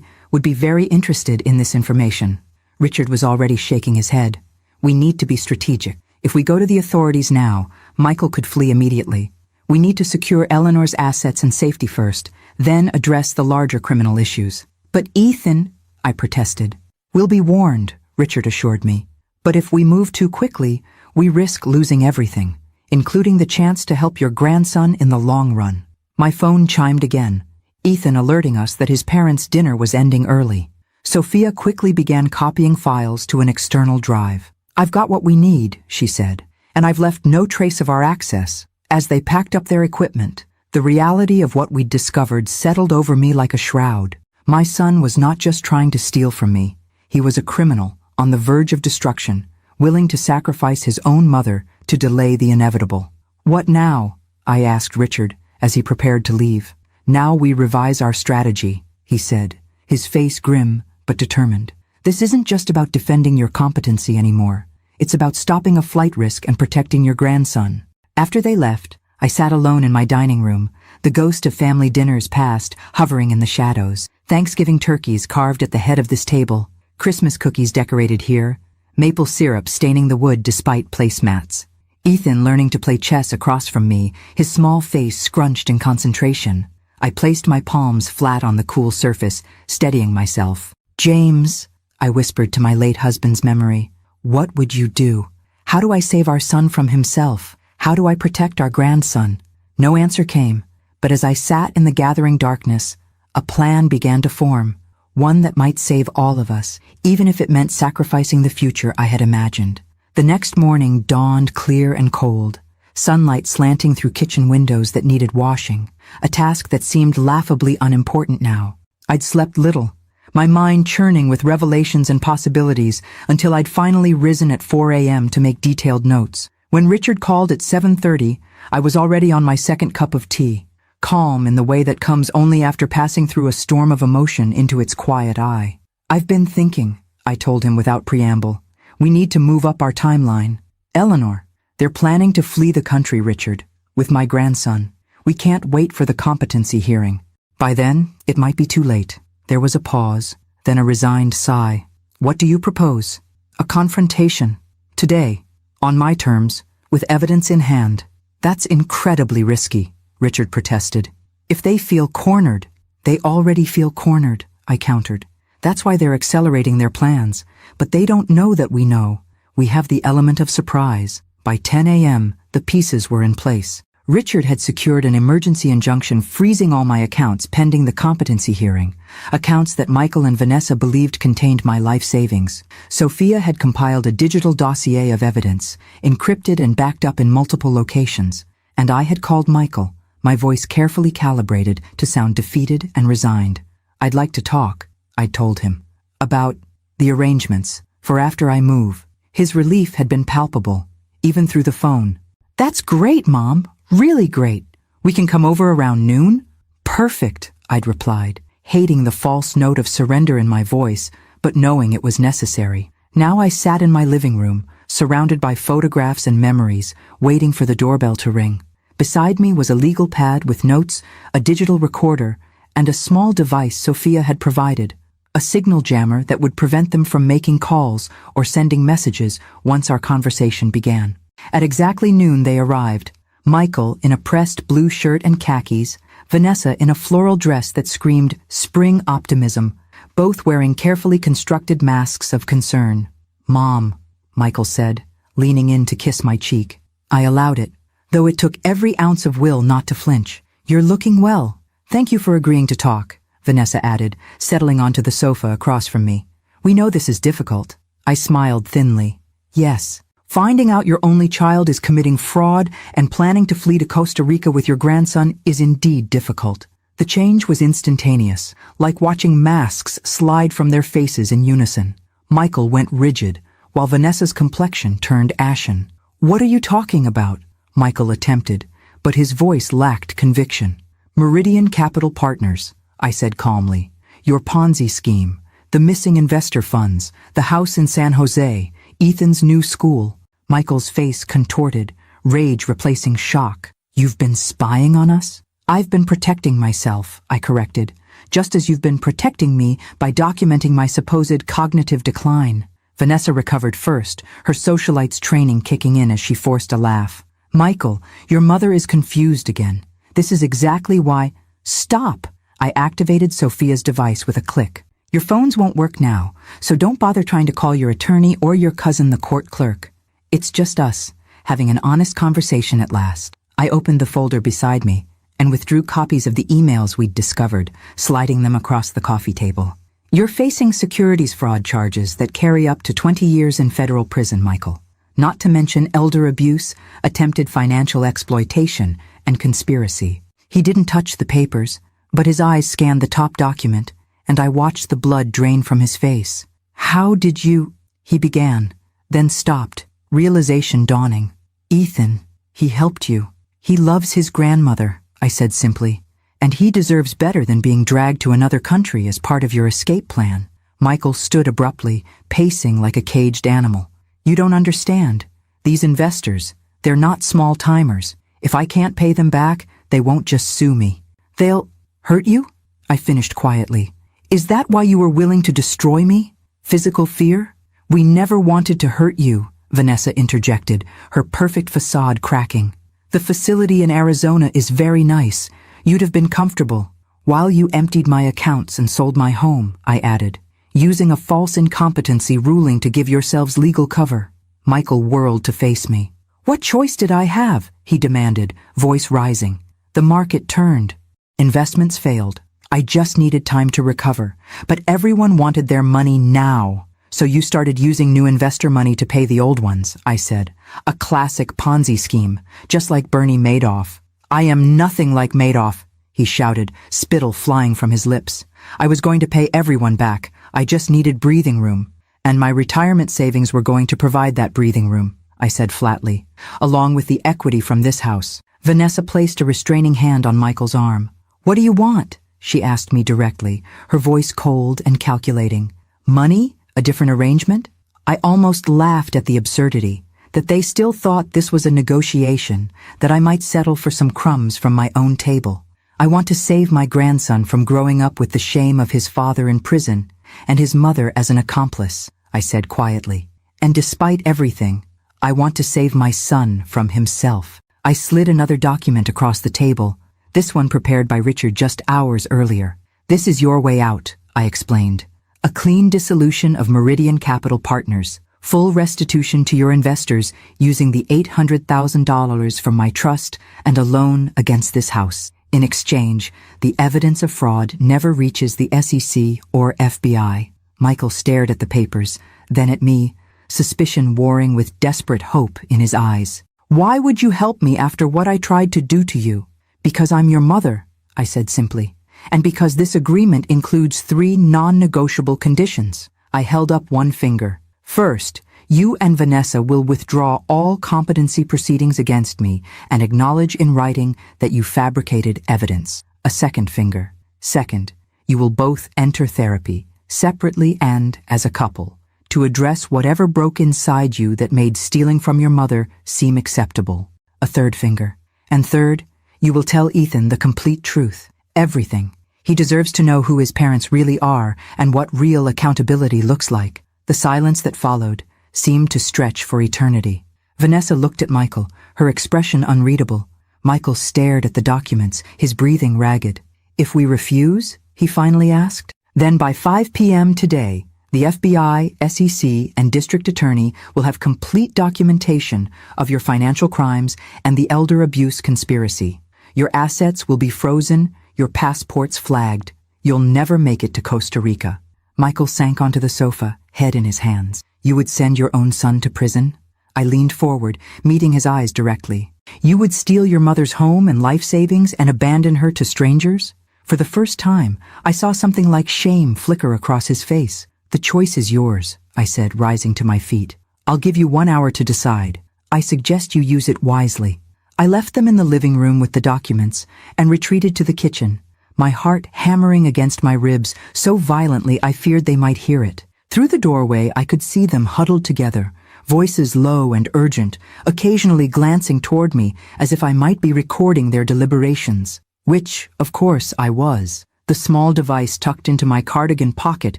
would be very interested in this information. Richard was already shaking his head. We need to be strategic. If we go to the authorities now, Michael could flee immediately. We need to secure Eleanor's assets and safety first, then address the larger criminal issues. But Ethan, I protested. We'll be warned, Richard assured me. But if we move too quickly, we risk losing everything, including the chance to help your grandson in the long run. My phone chimed again, Ethan alerting us that his parents' dinner was ending early. Sophia quickly began copying files to an external drive. I've got what we need, she said, and I've left no trace of our access. As they packed up their equipment, the reality of what we'd discovered settled over me like a shroud. My son was not just trying to steal from me. He was a criminal, on the verge of destruction, willing to sacrifice his own mother to delay the inevitable. What now? I asked Richard as he prepared to leave. Now we revise our strategy, he said, his face grim but determined. This isn't just about defending your competency anymore. It's about stopping a flight risk and protecting your grandson. After they left, I sat alone in my dining room, the ghost of family dinners past, hovering in the shadows. Thanksgiving turkeys carved at the head of this table, Christmas cookies decorated here, maple syrup staining the wood despite placemats. Ethan learning to play chess across from me, his small face scrunched in concentration. I placed my palms flat on the cool surface, steadying myself. James, I whispered to my late husband's memory, what would you do? How do I save our son from himself? How do I protect our grandson? No answer came, but as I sat in the gathering darkness, A plan began to form, one that might save all of us, even if it meant sacrificing the future I had imagined. The next morning dawned clear and cold, sunlight slanting through kitchen windows that needed washing, a task that seemed laughably unimportant now. I'd slept little, my mind churning with revelations and possibilities until I'd finally risen at 4 a.m. to make detailed notes. When Richard called at 7:30, I was already on my second cup of tea, calm in the way that comes only after passing through a storm of emotion into its quiet eye. "I've been thinking," I told him without preamble. "We need to move up our timeline. Eleanor, they're planning to flee the country, Richard, with my grandson. We can't wait for the competency hearing. By then, it might be too late." There was a pause, then a resigned sigh. "What do you propose?" "A confrontation. Today, on my terms, with evidence in hand." "That's incredibly risky," Richard protested. "If they feel cornered, they already feel cornered," I countered. "That's why they're accelerating their plans. But they don't know that we know. We have the element of surprise." By 10 a.m., the pieces were in place. Richard had secured an emergency injunction freezing all my accounts pending the competency hearing, accounts that Michael and Vanessa believed contained my life savings. Sophia had compiled a digital dossier of evidence, encrypted and backed up in multiple locations, and I had called Michael, my voice carefully calibrated to sound defeated and resigned. "I'd like to talk," I'd told him, "about the arrangements for after I move." His relief had been palpable, even through the phone. "That's great, Mom. Really great. We can come over around noon?" "Perfect," I'd replied, hating the false note of surrender in my voice, but knowing it was necessary. Now I sat in my living room, surrounded by photographs and memories, waiting for the doorbell to ring. Beside me was a legal pad with notes, a digital recorder, and a small device Sophia had provided, a signal jammer that would prevent them from making calls or sending messages once our conversation began. At exactly noon they arrived. Michael in a pressed blue shirt and khakis, Vanessa in a floral dress that screamed spring optimism, both wearing carefully constructed masks of concern. "Mom," Michael said, leaning in to kiss my cheek. I allowed it, though it took every ounce of will not to flinch. "You're looking well. Thank you for agreeing to talk," Vanessa added, settling onto the sofa across from me. "We know this is difficult." I smiled thinly. "Yes. Finding out your only child is committing fraud and planning to flee to Costa Rica with your grandson is indeed difficult." The change was instantaneous, like watching masks slide from their faces in unison. Michael went rigid, while Vanessa's complexion turned ashen. "What are you talking about?" Michael attempted, but his voice lacked conviction. "Meridian Capital Partners," I said calmly. "Your Ponzi scheme, the missing investor funds, the house in San Jose, Ethan's new school." Michael's face contorted, rage replacing shock. "You've been spying on us?" "I've been protecting myself," I corrected, "just as you've been protecting me by documenting my supposed cognitive decline." Vanessa recovered first, her socialite's training kicking in as she forced a laugh. "Michael, your mother is confused again. This is exactly why—" "Stop!" I activated Sophia's device with a click. "Your phones won't work now, so don't bother trying to call your attorney or your cousin the court clerk. It's just us, having an honest conversation at last." I opened the folder beside me and withdrew copies of the emails we'd discovered, sliding them across the coffee table. "You're facing securities fraud charges that carry up to 20 years in federal prison, Michael. Not to mention elder abuse, attempted financial exploitation, and conspiracy." He didn't touch the papers, but his eyes scanned the top document, and I watched the blood drain from his face. "How did you—" he began, then stopped, realization dawning. "Ethan, he helped you. He loves his grandmother," I said simply, "and he deserves better than being dragged to another country as part of your escape plan." Michael stood abruptly, pacing like a caged animal. "You don't understand. These investors, they're not small-timers. If I can't pay them back, they won't just sue me. They'll hurt you?" I finished quietly. "Is that why you were willing to destroy me? Physical fear?" "We never wanted to hurt you," Vanessa interjected, her perfect facade cracking. "The facility in Arizona is very nice. You'd have been comfortable. While you emptied my accounts and sold my home," I added, "using a false incompetency ruling to give yourselves legal cover." Michael whirled to face me. "What choice did I have?" he demanded, voice rising. "The market turned. Investments failed. I just needed time to recover. But everyone wanted their money now. So you started using new investor money to pay the old ones, I said. A classic Ponzi scheme, just like Bernie Madoff. I am nothing like Madoff, he shouted, spittle flying from his lips. I was going to pay everyone back. I just needed breathing room. And my retirement savings were going to provide that breathing room, I said flatly, along with the equity from this house. Vanessa placed a restraining hand on Michael's arm. What do you want? She asked me directly, her voice cold and calculating. Money? A different arrangement? I almost laughed at the absurdity, that they still thought this was a negotiation, that I might settle for some crumbs from my own table. I want to save my grandson from growing up with the shame of his father in prison and his mother as an accomplice, I said quietly. And despite everything, I want to save my son from himself. I slid another document across the table, this one prepared by Richard just hours earlier. This is your way out, I explained. A clean dissolution of Meridian Capital Partners, full restitution to your investors using the $800,000 from my trust and a loan against this house. In exchange, the evidence of fraud never reaches the SEC or FBI. Michael stared at the papers, then at me, suspicion warring with desperate hope in his eyes. Why would you help me after what I tried to do to you? Because I'm your mother, I said simply. And because this agreement includes 3 non-negotiable conditions. I held up one finger. First, you and Vanessa will withdraw all competency proceedings against me and acknowledge in writing that you fabricated evidence. A second finger. Second, you will both enter therapy, separately and as a couple, to address whatever broke inside you that made stealing from your mother seem acceptable. A third finger. And third, you will tell Ethan the complete truth. Everything. He deserves to know who his parents really are and what real accountability looks like. The silence that followed seemed to stretch for eternity. Vanessa looked at Michael, her expression unreadable. Michael stared at the documents, his breathing ragged. If we refuse? He finally asked. Then by 5 p.m. today, the FBI, SEC, and district attorney will have complete documentation of your financial crimes and the elder abuse conspiracy. Your assets will be frozen, your passports flagged. You'll never make it to Costa Rica. Michael sank onto the sofa, head in his hands. You would send your own son to prison? I leaned forward, meeting his eyes directly. You would steal your mother's home and life savings and abandon her to strangers? For the first time, I saw something like shame flicker across his face. The choice is yours, I said, rising to my feet. I'll give you 1 hour to decide. I suggest you use it wisely. I left them in the living room with the documents and retreated to the kitchen, my heart hammering against my ribs so violently I feared they might hear it. Through the doorway I could see them huddled together, voices low and urgent, occasionally glancing toward me as if I might be recording their deliberations. Which, of course, I was, the small device tucked into my cardigan pocket,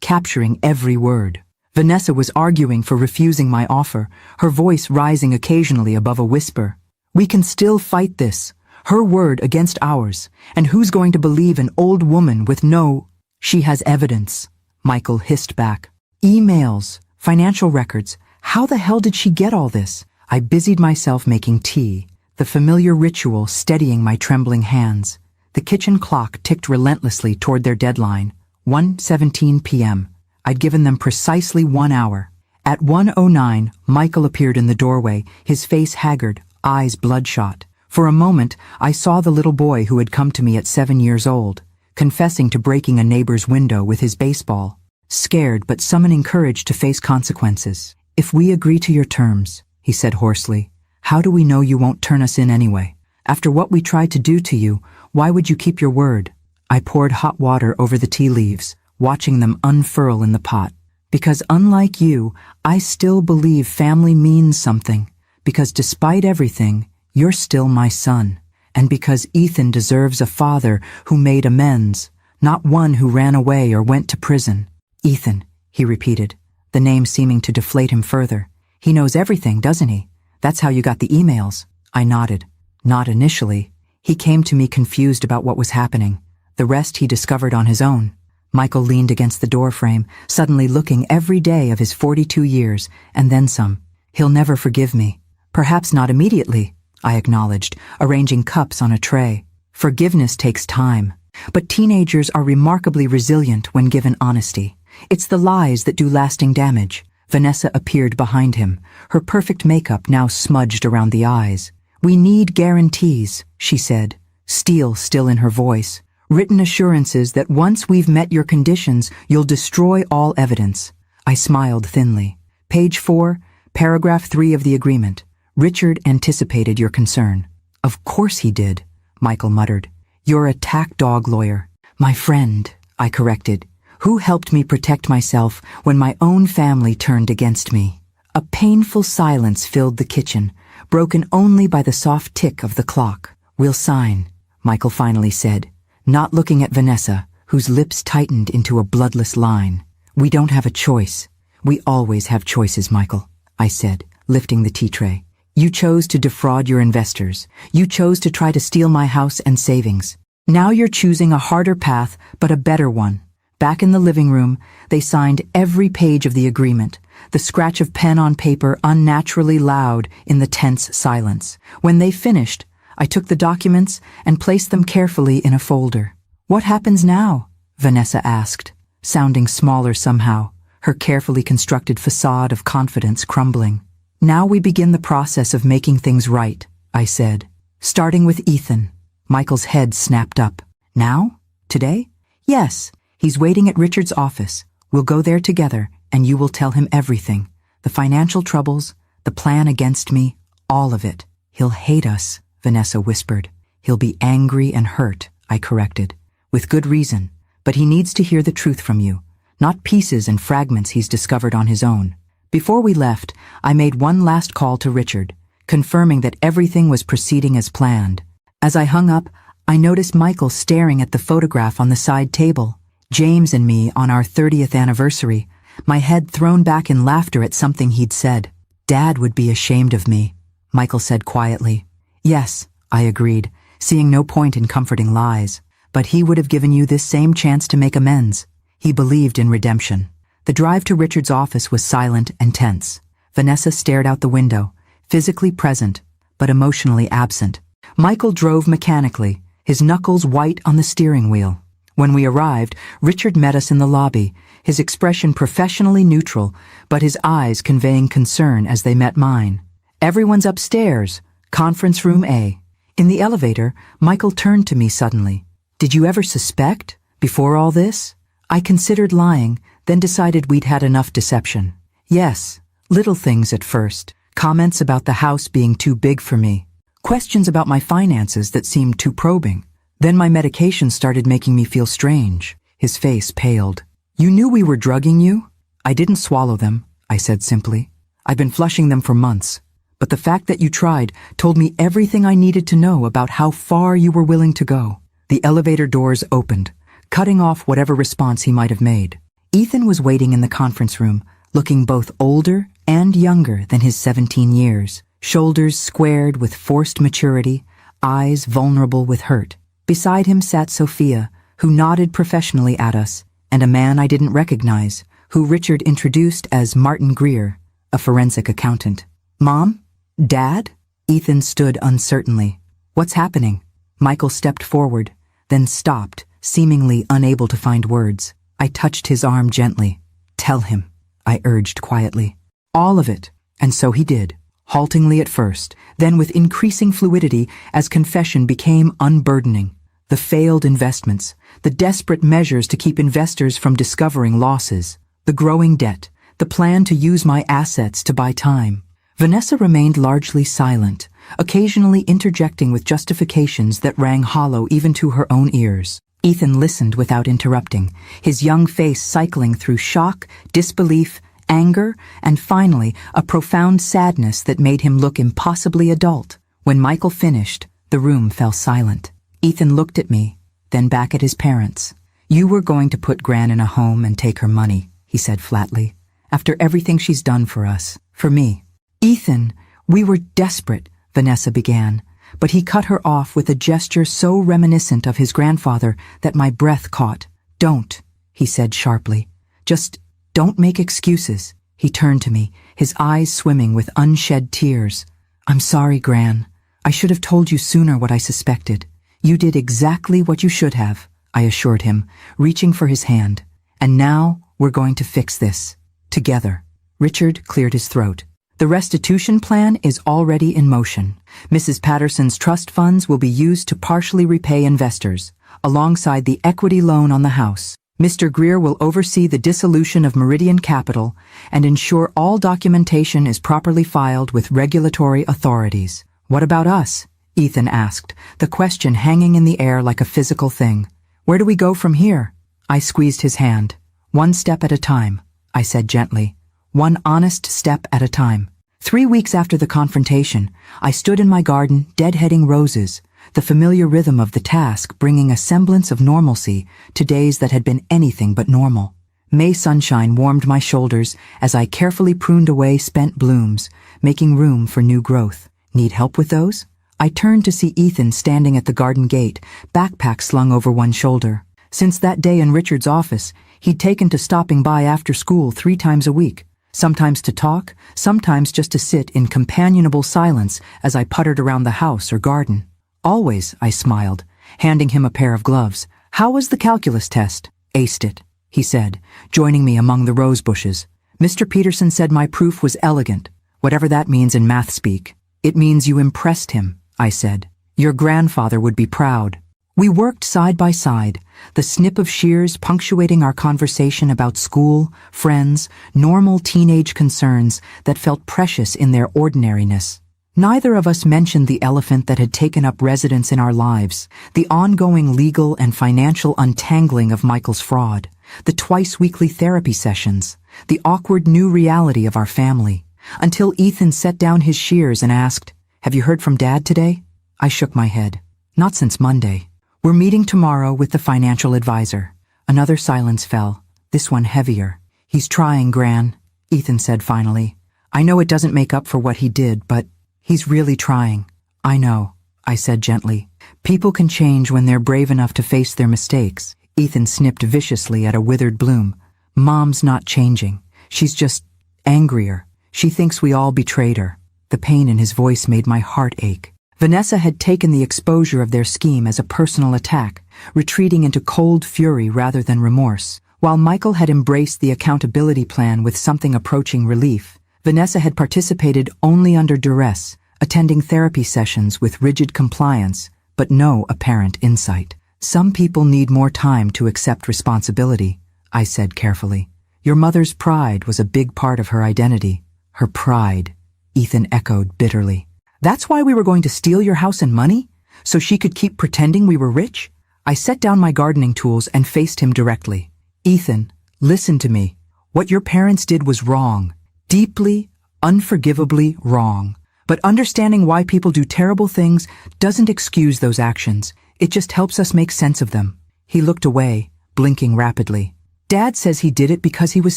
capturing every word. Vanessa was arguing for refusing my offer, her voice rising occasionally above a whisper. We can still fight this, her word against ours, and who's going to believe an old woman with no... She has evidence, Michael hissed back. Emails, financial records. How the hell did she get all this? I busied myself making tea, the familiar ritual steadying my trembling hands. The kitchen clock ticked relentlessly toward their deadline, 1:17 p.m. I'd given them precisely 1 hour. At 1:09, Michael appeared in the doorway, his face haggard, eyes bloodshot. For a moment, I saw the little boy who had come to me at 7 years old, confessing to breaking a neighbor's window with his baseball. Scared but summoning courage to face consequences. If we agree to your terms, he said hoarsely, how do we know you won't turn us in anyway? After what we tried to do to you, why would you keep your word? I poured hot water over the tea leaves, watching them unfurl in the pot. Because unlike you, I still believe family means something. Because despite everything, you're still my son. And because Ethan deserves a father who made amends, not one who ran away or went to prison. Ethan, he repeated, the name seeming to deflate him further. He knows everything, doesn't he? That's how you got the emails. I nodded. Not initially. He came to me confused about what was happening. The rest he discovered on his own. Michael leaned against the doorframe, suddenly looking every day of his 42 years, and then some. He'll never forgive me. Perhaps not immediately, I acknowledged, arranging cups on a tray. Forgiveness takes time. But teenagers are remarkably resilient when given honesty. It's the lies that do lasting damage. Vanessa appeared behind him, her perfect makeup now smudged around the eyes. "We need guarantees," she said, steel still in her voice. "Written assurances that once we've met your conditions, you'll destroy all evidence." I smiled thinly. "Page 4, paragraph 3 of the agreement. Richard anticipated your concern." "Of course he did," Michael muttered. "You're a tack dog lawyer." "My friend," I corrected, "who helped me protect myself when my own family turned against me." A painful silence filled the kitchen, broken only by the soft tick of the clock. "We'll sign," Michael finally said, not looking at Vanessa, whose lips tightened into a bloodless line. "We don't have a choice." "We always have choices, Michael," I said, lifting the tea tray. "You chose to defraud your investors. You chose to try to steal my house and savings. Now you're choosing a harder path, but a better one." Back in the living room, they signed every page of the agreement, the scratch of pen on paper unnaturally loud in the tense silence. When they finished, I took the documents and placed them carefully in a folder. "What happens now?" Vanessa asked, sounding smaller somehow, her carefully constructed facade of confidence crumbling. "Now we begin the process of making things right," I said. "Starting with Ethan." Michael's head snapped up. "Now? Today?" "Yes. He's waiting at Richard's office. We'll go there together, and you will tell him everything. The financial troubles, the plan against me, all of it." "He'll hate us," Vanessa whispered. "He'll be angry and hurt," I corrected. "With good reason. But he needs to hear the truth from you, not pieces and fragments he's discovered on his own." Before we left, I made one last call to Richard, confirming that everything was proceeding as planned. As I hung up, I noticed Michael staring at the photograph on the side table. James and me on our 30th anniversary, my head thrown back in laughter at something he'd said. "Dad would be ashamed of me," Michael said quietly. "Yes," I agreed, seeing no point in comforting lies. "But he would have given you this same chance to make amends." He believed in redemption. The drive to Richard's office was silent and tense. Vanessa stared out the window, physically present, but emotionally absent. Michael drove mechanically, his knuckles white on the steering wheel. When we arrived, Richard met us in the lobby, his expression professionally neutral, but his eyes conveying concern as they met mine. "Everyone's upstairs, conference room A." In the elevator, Michael turned to me suddenly. "Did you ever suspect, before all this?" I considered lying, then decided we'd had enough deception. "Yes, little things at first. Comments about the house being too big for me. Questions about my finances that seemed too probing. Then my medication started making me feel strange." His face paled. "You knew we were drugging you?" "I didn't swallow them," I said simply. "I've been flushing them for months. But the fact that you tried told me everything I needed to know about how far you were willing to go." The elevator doors opened, cutting off whatever response he might have made. Ethan was waiting in the conference room, looking both older and younger than his 17 years, shoulders squared with forced maturity, eyes vulnerable with hurt. Beside him sat Sophia, who nodded professionally at us, and a man I didn't recognize, who Richard introduced as Martin Greer, a forensic accountant. "Mom? Dad?" Ethan stood uncertainly. "What's happening?" Michael stepped forward, then stopped, seemingly unable to find words. I touched his arm gently. "Tell him," I urged quietly. "All of it." And so he did, haltingly at first, then with increasing fluidity as confession became unburdening. The failed investments, the desperate measures to keep investors from discovering losses, the growing debt, the plan to use my assets to buy time. Vanessa remained largely silent, occasionally interjecting with justifications that rang hollow even to her own ears. Ethan listened without interrupting, his young face cycling through shock, disbelief, anger, and finally a profound sadness that made him look impossibly adult. When Michael finished, the room fell silent. Ethan looked at me, then back at his parents. "You were going to put Gran in a home and take her money," he said flatly, "after everything she's done for us, for me." "Ethan, we were desperate," Vanessa began, but he cut her off with a gesture so reminiscent of his grandfather that my breath caught. "Don't," he said sharply. "Just don't make excuses." He turned to me, his eyes swimming with unshed tears. "I'm sorry, Gran. I should have told you sooner what I suspected. You did exactly what you should have. I assured him, reaching for his hand. And now, we're going to fix this. Together. Richard cleared his throat. The restitution plan is already in motion. Mrs. Patterson's trust funds will be used to partially repay investors, alongside the equity loan on the house. Mr. Greer will oversee the dissolution of Meridian Capital and ensure all documentation is properly filed with regulatory authorities. What about us? Ethan asked, the question hanging in the air like a physical thing. Where do we go from here? I squeezed his hand. One step at a time, I said gently. One honest step at a time. 3 weeks after the confrontation, I stood in my garden, deadheading roses, the familiar rhythm of the task bringing a semblance of normalcy to days that had been anything but normal. May sunshine warmed my shoulders as I carefully pruned away spent blooms, making room for new growth. Need help with those? I turned to see Ethan standing at the garden gate, backpack slung over one shoulder. Since that day in Richard's office, he'd taken to stopping by after school 3 times a week. Sometimes to talk, sometimes just to sit in companionable silence as I puttered around the house or garden. Always, I smiled, handing him a pair of gloves. How was the calculus test? Aced it, he said, joining me among the rose bushes. Mr. Peterson said my proof was elegant, whatever that means in math speak. It means you impressed him, I said. Your grandfather would be proud. We worked side by side, the snip of shears punctuating our conversation about school, friends, normal teenage concerns that felt precious in their ordinariness. Neither of us mentioned the elephant that had taken up residence in our lives, the ongoing legal and financial untangling of Michael's fraud, the twice-weekly therapy sessions, the awkward new reality of our family, until Ethan set down his shears and asked, "Have you heard from Dad today?" I shook my head. Not since Monday. We're meeting tomorrow with the financial advisor. Another silence fell, this one heavier. He's trying, Gran, Ethan said finally. I know it doesn't make up for what he did, but he's really trying. I know, I said gently. People can change when they're brave enough to face their mistakes. Ethan snipped viciously at a withered bloom. Mom's not changing. She's just angrier. She thinks we all betrayed her. The pain in his voice made my heart ache. Vanessa had taken the exposure of their scheme as a personal attack, retreating into cold fury rather than remorse. While Michael had embraced the accountability plan with something approaching relief, Vanessa had participated only under duress, attending therapy sessions with rigid compliance, but no apparent insight. Some people need more time to accept responsibility, I said carefully. Your mother's pride was a big part of her identity. Her pride, Ethan echoed bitterly. That's why we were going to steal your house and money? So she could keep pretending we were rich? I set down my gardening tools and faced him directly. Ethan, listen to me. What your parents did was wrong. Deeply, unforgivably wrong. But understanding why people do terrible things doesn't excuse those actions. It just helps us make sense of them. He looked away, blinking rapidly. Dad says he did it because he was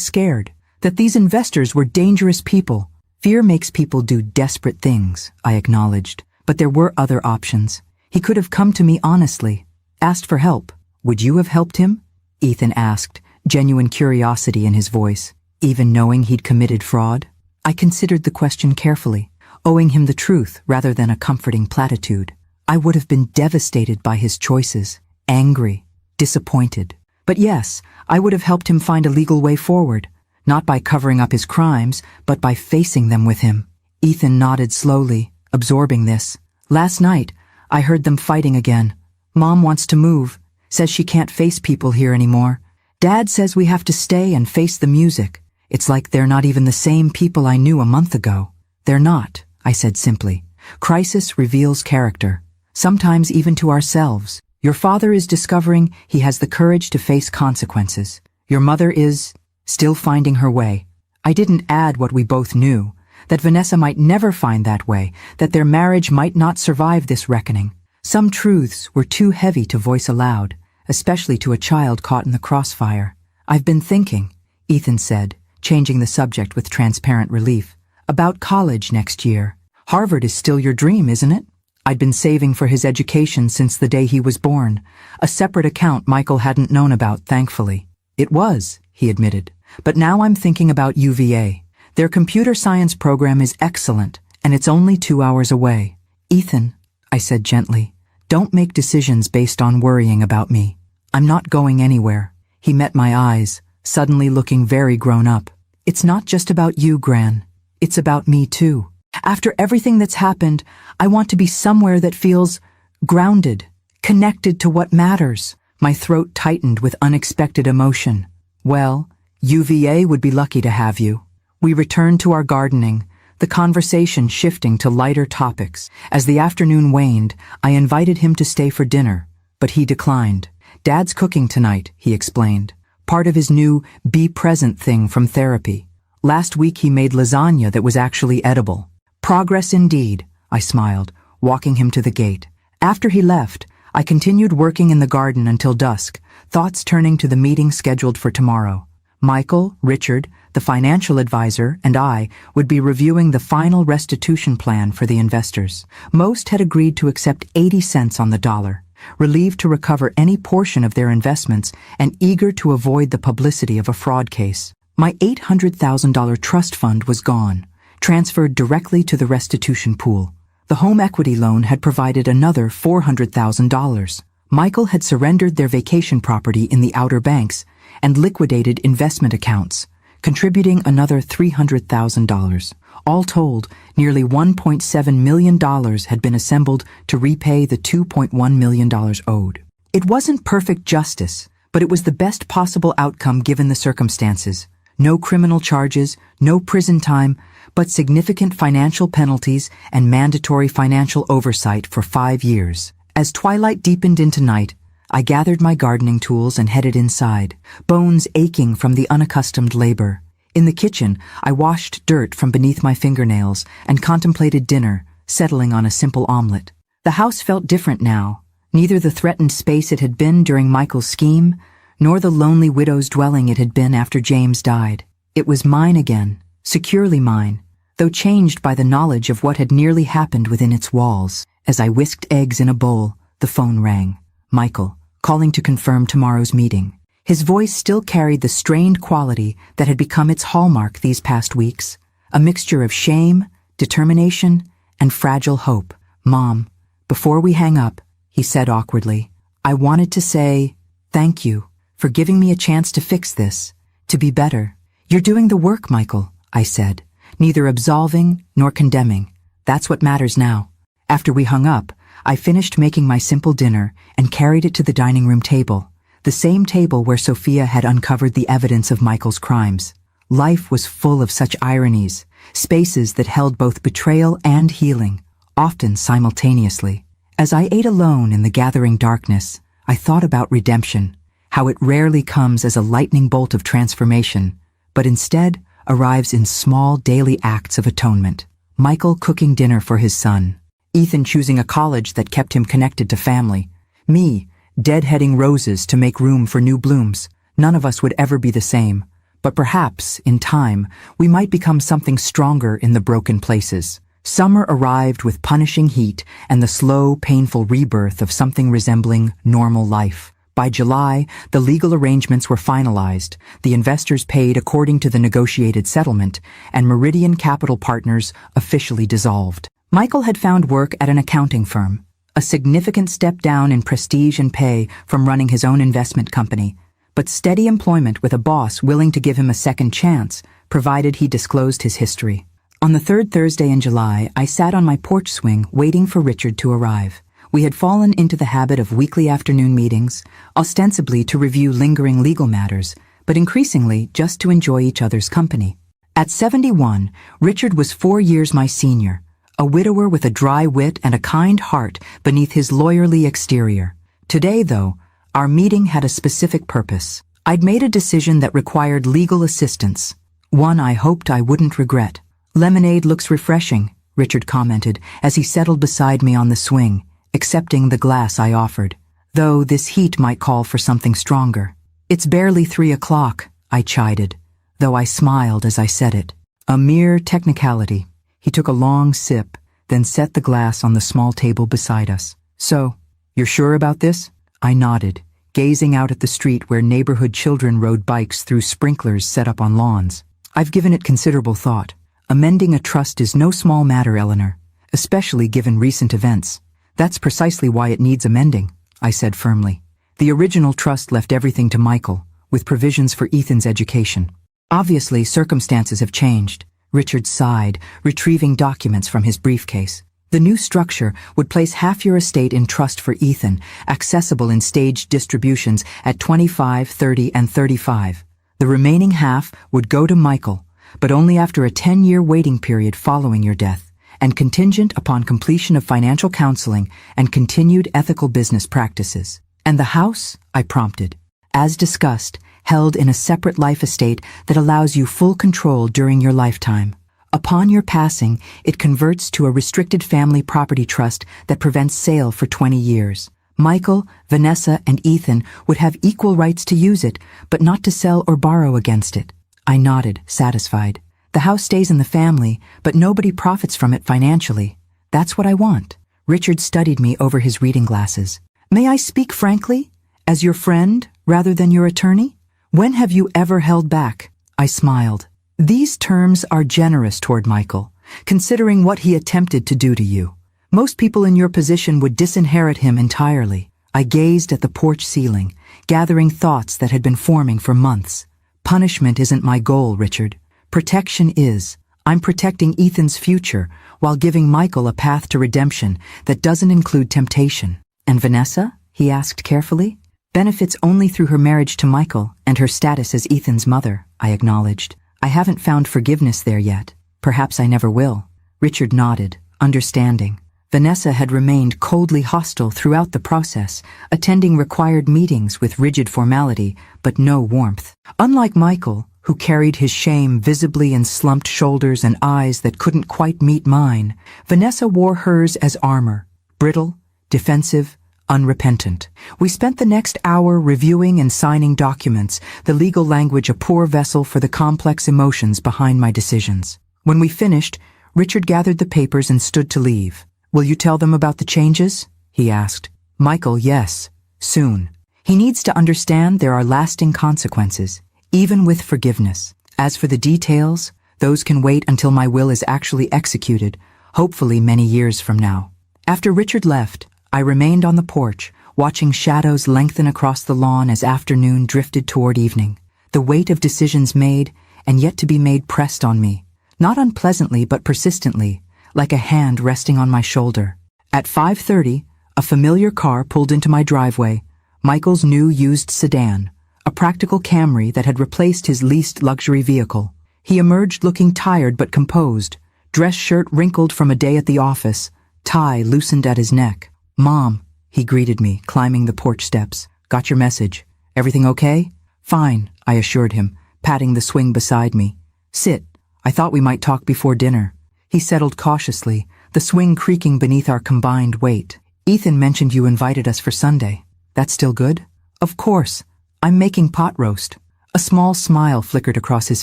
scared, that these investors were dangerous people. Fear makes people do desperate things, I acknowledged, but there were other options. He could have come to me honestly, asked for help. Would you have helped him? Ethan asked, genuine curiosity in his voice, even knowing he'd committed fraud. I considered the question carefully, owing him the truth rather than a comforting platitude. I would have been devastated by his choices, angry, disappointed. But yes, I would have helped him find a legal way forward. Not by covering up his crimes, but by facing them with him. Ethan nodded slowly, absorbing this. Last night, I heard them fighting again. Mom wants to move, says she can't face people here anymore. Dad says we have to stay and face the music. It's like they're not even the same people I knew a month ago. They're not, I said simply. Crisis reveals character, sometimes even to ourselves. Your father is discovering he has the courage to face consequences. Your mother is still finding her way. I didn't add what we both knew, that Vanessa might never find that way, that their marriage might not survive this reckoning. Some truths were too heavy to voice aloud, especially to a child caught in the crossfire. I've been thinking, Ethan said, changing the subject with transparent relief, about college next year. Harvard is still your dream, isn't it? I'd been saving for his education since the day he was born, a separate account Michael hadn't known about, thankfully. It was, he admitted. But now I'm thinking about UVA. Their computer science program is excellent, and it's only 2 hours away. Ethan, I said gently, don't make decisions based on worrying about me. I'm not going anywhere. He met my eyes, suddenly looking very grown up. It's not just about you, Gran. It's about me too. After everything that's happened, I want to be somewhere that feels grounded, connected to what matters. My throat tightened with unexpected emotion. Well, UVA would be lucky to have you. We returned to our gardening, the conversation shifting to lighter topics. As the afternoon waned, I invited him to stay for dinner, but he declined. Dad's cooking tonight, he explained. Part of his new be present thing from therapy. Last week he made lasagna that was actually edible. Progress indeed, I smiled, walking him to the gate. After he left, I continued working in the garden until dusk, thoughts turning to the meeting scheduled for tomorrow. Michael, Richard, the financial advisor, and I would be reviewing the final restitution plan for the investors. Most had agreed to accept 80 cents on the dollar, relieved to recover any portion of their investments and eager to avoid the publicity of a fraud case. My $800,000 trust fund was gone, transferred directly to the restitution pool. The home equity loan had provided another $400,000. Michael had surrendered their vacation property in the Outer Banks and liquidated investment accounts, contributing another $300,000. All told, nearly $1.7 million had been assembled to repay the $2.1 million owed. It wasn't perfect justice, but it was the best possible outcome given the circumstances. No criminal charges, no prison time, but significant financial penalties and mandatory financial oversight for 5 years. As twilight deepened into night, I gathered my gardening tools and headed inside, bones aching from the unaccustomed labor. In the kitchen, I washed dirt from beneath my fingernails and contemplated dinner, settling on a simple omelet. The house felt different now, neither the threatened space it had been during Michael's scheme, nor the lonely widow's dwelling it had been after James died. It was mine again, securely mine, though changed by the knowledge of what had nearly happened within its walls. As I whisked eggs in a bowl, the phone rang. Michael, calling to confirm tomorrow's meeting. His voice still carried the strained quality that had become its hallmark these past weeks, a mixture of shame, determination, and fragile hope. Mom, before we hang up, he said awkwardly, I wanted to say thank you for giving me a chance to fix this, to be better. You're doing the work, Michael, I said, neither absolving nor condemning. That's what matters now. After we hung up, I finished making my simple dinner and carried it to the dining room table, the same table where Sophia had uncovered the evidence of Michael's crimes. Life was full of such ironies, spaces that held both betrayal and healing, often simultaneously. As I ate alone in the gathering darkness, I thought about redemption, how it rarely comes as a lightning bolt of transformation, but instead arrives in small daily acts of atonement. Michael cooking dinner for his son, Ethan choosing a college that kept him connected to family, me deadheading roses to make room for new blooms. None of us would ever be the same, but perhaps, in time, we might become something stronger in the broken places. Summer arrived with punishing heat and the slow, painful rebirth of something resembling normal life. By July, the legal arrangements were finalized, the investors paid according to the negotiated settlement, and Meridian Capital Partners officially dissolved. Michael had found work at an accounting firm, a significant step down in prestige and pay from running his own investment company, but steady employment with a boss willing to give him a second chance, provided he disclosed his history. On the third Thursday in July, I sat on my porch swing waiting for Richard to arrive. We had fallen into the habit of weekly afternoon meetings, ostensibly to review lingering legal matters, but increasingly just to enjoy each other's company. At 71, Richard was 4 years my senior, a widower with a dry wit and a kind heart beneath his lawyerly exterior. Today, though, our meeting had a specific purpose. I'd made a decision that required legal assistance, one I hoped I wouldn't regret. Lemonade looks refreshing, Richard commented as he settled beside me on the swing, accepting the glass I offered, though this heat might call for something stronger. It's barely 3 o'clock, I chided, though I smiled as I said it. A mere technicality. He took a long sip, then set the glass on the small table beside us. So, you're sure about this? I nodded, gazing out at the street where neighborhood children rode bikes through sprinklers set up on lawns. I've given it considerable thought. Amending a trust is no small matter, Eleanor, especially given recent events. That's precisely why it needs amending, I said firmly. The original trust left everything to Michael, with provisions for Ethan's education. Obviously, circumstances have changed. Richard sighed, retrieving documents from his briefcase. The new structure would place half your estate in trust for Ethan, accessible in staged distributions at 25, 30, and 35. The remaining half would go to Michael, but only after a 10-year waiting period following your death, and contingent upon completion of financial counseling and continued ethical business practices. And the house? I prompted. As discussed, held in a separate life estate that allows you full control during your lifetime. Upon your passing, it converts to a restricted family property trust that prevents sale for 20 years. Michael, Vanessa, and Ethan would have equal rights to use it, but not to sell or borrow against it. I nodded, satisfied. The house stays in the family, but nobody profits from it financially. That's what I want. Richard studied me over his reading glasses. May I speak frankly? As your friend, rather than your attorney? When have you ever held back? I smiled. These terms are generous toward Michael, considering what he attempted to do to you. Most people in your position would disinherit him entirely. I gazed at the porch ceiling, gathering thoughts that had been forming for months. Punishment isn't my goal, Richard. Protection is. I'm protecting Ethan's future while giving Michael a path to redemption that doesn't include temptation. And Vanessa? He asked carefully. Benefits only through her marriage to Michael and her status as Ethan's mother, I acknowledged. I haven't found forgiveness there yet. Perhaps I never will. Richard nodded, understanding. Vanessa had remained coldly hostile throughout the process, attending required meetings with rigid formality, but no warmth. Unlike Michael, who carried his shame visibly in slumped shoulders and eyes that couldn't quite meet mine, Vanessa wore hers as armor, brittle, defensive, unrepentant. We spent the next hour reviewing and signing documents, the legal language a poor vessel for the complex emotions behind my decisions. When we finished, Richard gathered the papers and stood to leave. Will you tell them about the changes? He asked. Michael, yes. Soon. He needs to understand there are lasting consequences, even with forgiveness. As for the details, those can wait until my will is actually executed, hopefully many years from now. After Richard left, I remained on the porch, watching shadows lengthen across the lawn as afternoon drifted toward evening. The weight of decisions made and yet to be made pressed on me, not unpleasantly but persistently, like a hand resting on my shoulder. At 5:30, a familiar car pulled into my driveway, Michael's new used sedan, a practical Camry that had replaced his leased luxury vehicle. He emerged looking tired but composed, dress shirt wrinkled from a day at the office, tie loosened at his neck. Mom, he greeted me, climbing the porch steps. Got your message. Everything okay? Fine, I assured him, patting the swing beside me. Sit. I thought we might talk before dinner. He settled cautiously, the swing creaking beneath our combined weight. Ethan mentioned you invited us for Sunday. That's still good? Of course. I'm making pot roast. A small smile flickered across his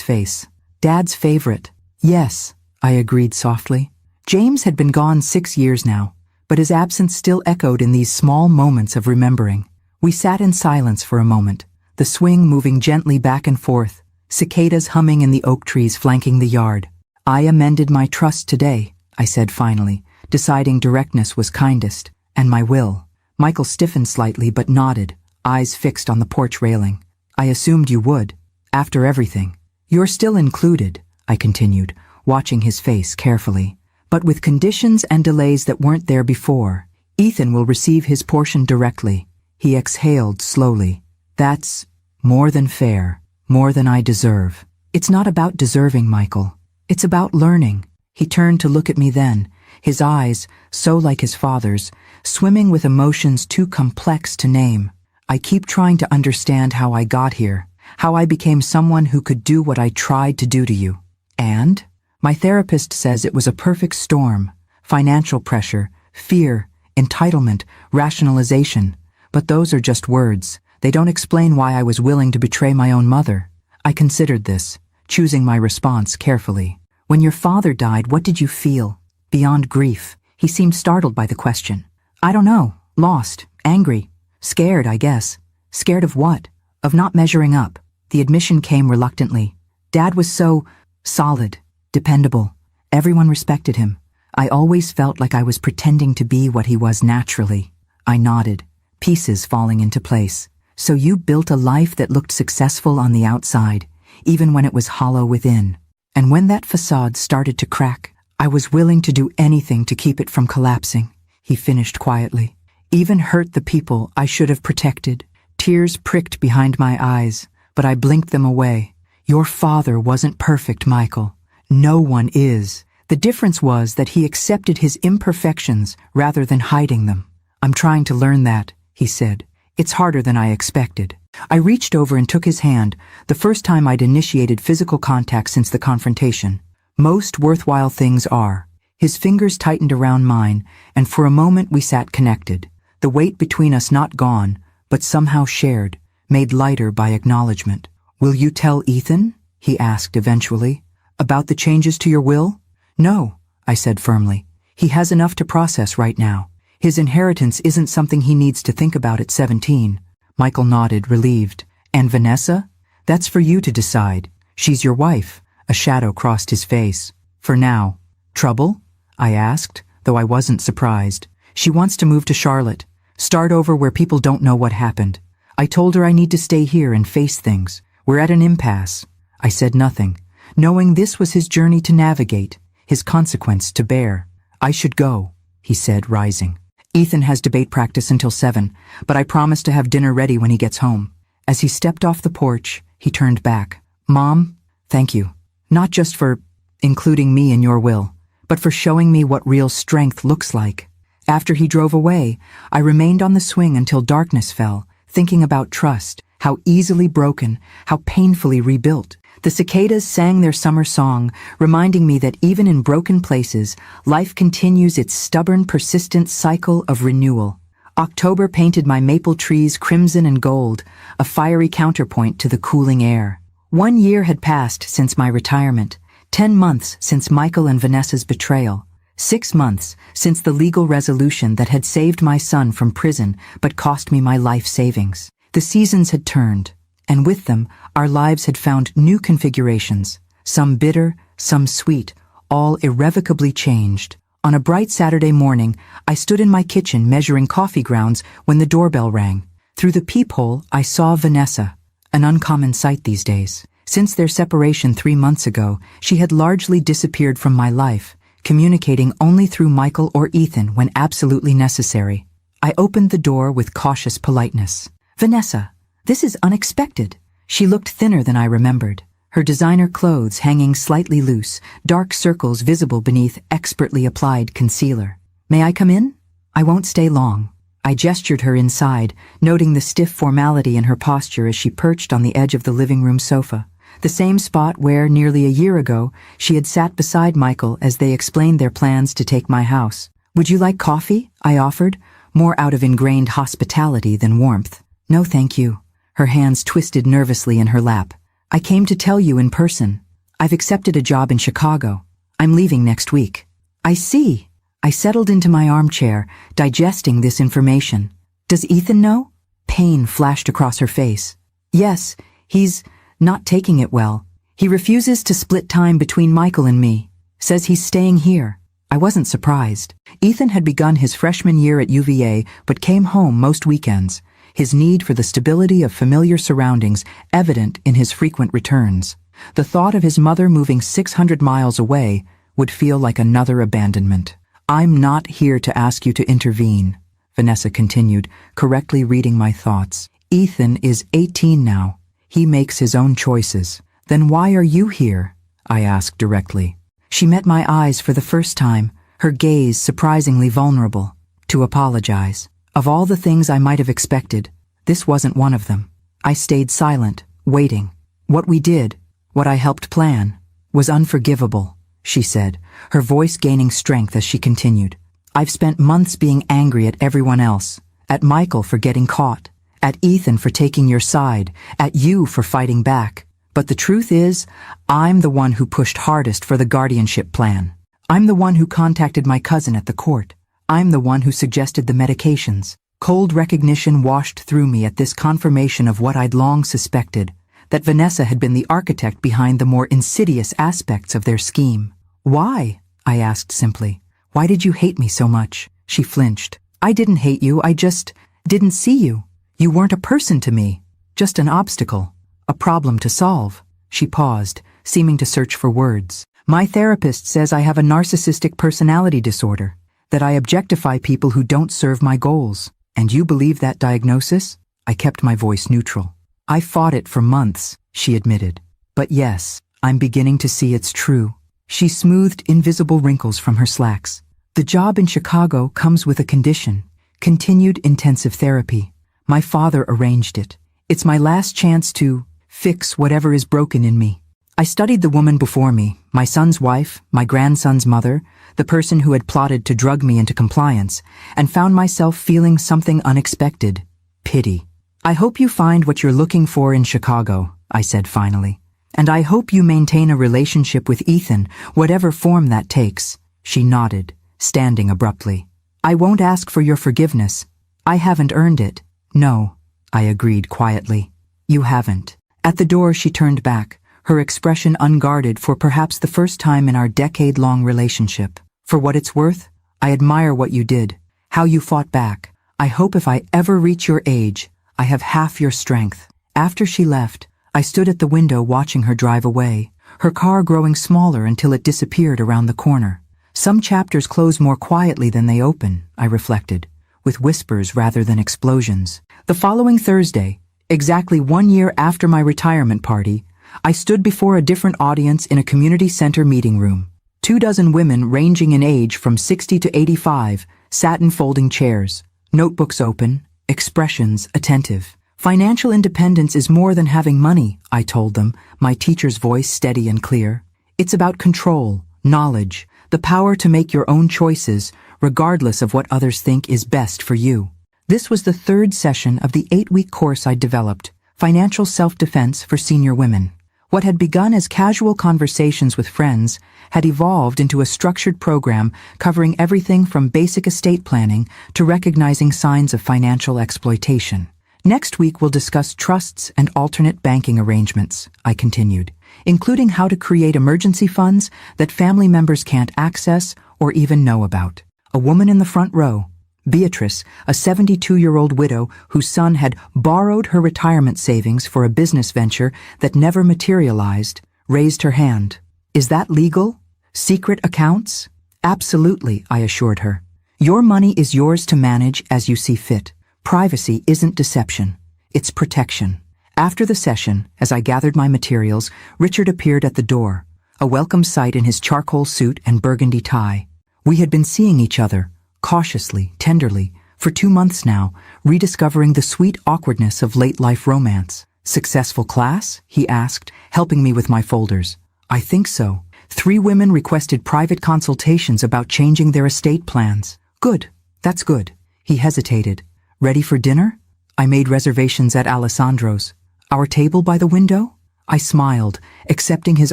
face. Dad's favorite. Yes, I agreed softly. James had been gone 6 years now, but his absence still echoed in these small moments of remembering. We sat in silence for a moment, the swing moving gently back and forth, cicadas humming in the oak trees flanking the yard. I amended my trust today, I said finally, deciding directness was kindest, and my will. Michael stiffened slightly but nodded, eyes fixed on the porch railing. I assumed you would. After everything. You're still included, I continued, watching his face carefully. But with conditions and delays that weren't there before. Ethan will receive his portion directly. He exhaled slowly. That's more than fair, more than I deserve. It's not about deserving, Michael. It's about learning. He turned to look at me then, his eyes, so like his father's, swimming with emotions too complex to name. I keep trying to understand how I got here, how I became someone who could do what I tried to do to you. And? My therapist says it was a perfect storm. Financial pressure, fear, entitlement, rationalization. But those are just words. They don't explain why I was willing to betray my own mother. I considered this, choosing my response carefully. When your father died, what did you feel? Beyond grief. He seemed startled by the question. I don't know. Lost. Angry. Scared, I guess. Scared of what? Of not measuring up. The admission came reluctantly. Dad was so solid. Dependable. Everyone respected him. I always felt like I was pretending to be what he was naturally. I nodded. pieces falling into place. So you built a life that looked successful on the outside, even when it was hollow within. And when that facade started to crack, I was willing to do anything to keep it from collapsing, he finished quietly. Even hurt the people I should have protected. Tears pricked behind my eyes, but I blinked them away. Your father wasn't perfect, Michael. No one is. The difference was that he accepted his imperfections rather than hiding them. I'm trying to learn that, he said. It's harder than I expected. I reached over and took his hand, the first time I'd initiated physical contact since the confrontation. Most worthwhile things are. His fingers tightened around mine, and for a moment we sat connected. The weight between us not gone, but somehow shared, made lighter by acknowledgement. Will you tell Ethan? He asked eventually. About the changes to your will? No, I said firmly. He has enough to process right now. His inheritance isn't something he needs to think about at 17. Michael nodded, relieved. And Vanessa? That's for you to decide. She's your wife. A shadow crossed his face. For now. Trouble? I asked, though I wasn't surprised. She wants to move to Charlotte. Start over where people don't know what happened. I told her I need to stay here and face things. We're at an impasse. I said nothing, knowing this was his journey to navigate, his consequence to bear. I should go, he said, rising. Ethan has debate practice until 7, but I promise to have dinner ready when he gets home. As he stepped off the porch, he turned back. Mom, thank you. Not just for including me in your will, but for showing me what real strength looks like. After he drove away, I remained on the swing until darkness fell, thinking about trust, how easily broken, how painfully rebuilt. The cicadas sang their summer song, reminding me that even in broken places, life continues its stubborn, persistent cycle of renewal. October painted my maple trees crimson and gold, a fiery counterpoint to the cooling air. 1 year had passed since my retirement, 10 months since Michael and Vanessa's betrayal, 6 months since the legal resolution that had saved my son from prison but cost me my life savings. The seasons had turned, and with them, our lives had found new configurations, some bitter, some sweet, all irrevocably changed. On a bright Saturday morning, I stood in my kitchen measuring coffee grounds when the doorbell rang. Through the peephole, I saw Vanessa, an uncommon sight these days. Since their separation 3 months ago, she had largely disappeared from my life, communicating only through Michael or Ethan when absolutely necessary. I opened the door with cautious politeness. Vanessa, this is unexpected. She looked thinner than I remembered, her designer clothes hanging slightly loose, dark circles visible beneath expertly applied concealer. May I come in? I won't stay long. I gestured her inside, noting the stiff formality in her posture as she perched on the edge of the living room sofa, the same spot where, nearly a year ago, she had sat beside Michael as they explained their plans to take my house. Would you like coffee? I offered, more out of ingrained hospitality than warmth. No, thank you. Her hands twisted nervously in her lap. I came to tell you in person. I've accepted a job in Chicago. I'm leaving next week. I see. I settled into my armchair, digesting this information. Does Ethan know? Pain flashed across her face. Yes, he's not taking it well. He refuses to split time between Michael and me. Says he's staying here. I wasn't surprised. Ethan had begun his freshman year at UVA, but came home most weekends, his need for the stability of familiar surroundings evident in his frequent returns. The thought of his mother moving 600 miles away would feel like another abandonment. I'm not here to ask you to intervene, Vanessa continued, correctly reading my thoughts. Ethan is 18 now. He makes his own choices. Then why are you here? I asked directly. She met my eyes for the first time, her gaze surprisingly vulnerable. To apologize. Of all the things I might have expected, this wasn't one of them. I stayed silent, waiting. What we did, what I helped plan, was unforgivable, she said, her voice gaining strength as she continued. I've spent months being angry at everyone else, at Michael for getting caught, at Ethan for taking your side, at you for fighting back. But the truth is, I'm the one who pushed hardest for the guardianship plan. I'm the one who contacted my cousin at the court. I'm the one who suggested the medications. Cold recognition washed through me at this confirmation of what I'd long suspected, that Vanessa had been the architect behind the more insidious aspects of their scheme. Why? I asked simply. Why did you hate me so much? She flinched. I didn't hate you, I just Didn't see you. You weren't a person to me. Just an obstacle. A problem to solve. She paused, seeming to search for words. My therapist says I have a narcissistic personality disorder, that I objectify people who don't serve my goals. And you believe that diagnosis? I kept my voice neutral. I fought it for months, she admitted. But yes, I'm beginning to see it's true. She smoothed invisible wrinkles from her slacks. The job in Chicago comes with a condition: continued intensive therapy. My father arranged it. It's my last chance to fix whatever is broken in me. I studied the woman before me, my son's wife, my grandson's mother, the person who had plotted to drug me into compliance, and found myself feeling something unexpected: pity. I hope you find what you're looking for in Chicago, I said finally. And I hope you maintain a relationship with Ethan, whatever form that takes. She nodded, standing abruptly. I won't ask for your forgiveness. I haven't earned it. No, I agreed quietly. You haven't. At the door she turned back, her expression unguarded for perhaps the first time in our decade-long relationship. For what it's worth, I admire what you did, how you fought back. I hope if I ever reach your age, I have half your strength. After she left, I stood at the window watching her drive away, her car growing smaller until it disappeared around the corner. Some chapters close more quietly than they open, I reflected, with whispers rather than explosions. The following Thursday, exactly 1 year after my retirement party, I stood before a different audience in a community center meeting room. 24 women ranging in age from 60 to 85 sat in folding chairs, notebooks open, expressions attentive. Financial independence is more than having money, I told them, my teacher's voice steady and clear. It's about control, knowledge, the power to make your own choices, regardless of what others think is best for you. This was the third session of the 8-week course I'd developed, Financial Self-Defense for Senior Women. What had begun as casual conversations with friends had evolved into a structured program covering everything from basic estate planning to recognizing signs of financial exploitation. Next week we'll discuss trusts and alternate banking arrangements, I continued, including how to create emergency funds that family members can't access or even know about. A woman in the front row, Beatrice, a 72-year-old widow whose son had borrowed her retirement savings for a business venture that never materialized, raised her hand. Is that legal? Secret accounts? Absolutely, I assured her. Your money is yours to manage as you see fit. Privacy isn't deception, it's protection. After the session, as I gathered my materials, Richard appeared at the door, a welcome sight in his charcoal suit and burgundy tie. We had been seeing each other, cautiously, tenderly, for 2 months now, rediscovering the sweet awkwardness of late-life romance. Successful class? He asked, helping me with my folders. I think so. 3 women requested private consultations about changing their estate plans. Good. That's good. He hesitated. Ready for dinner? I made reservations at Alessandro's. Our table by the window? I smiled, accepting his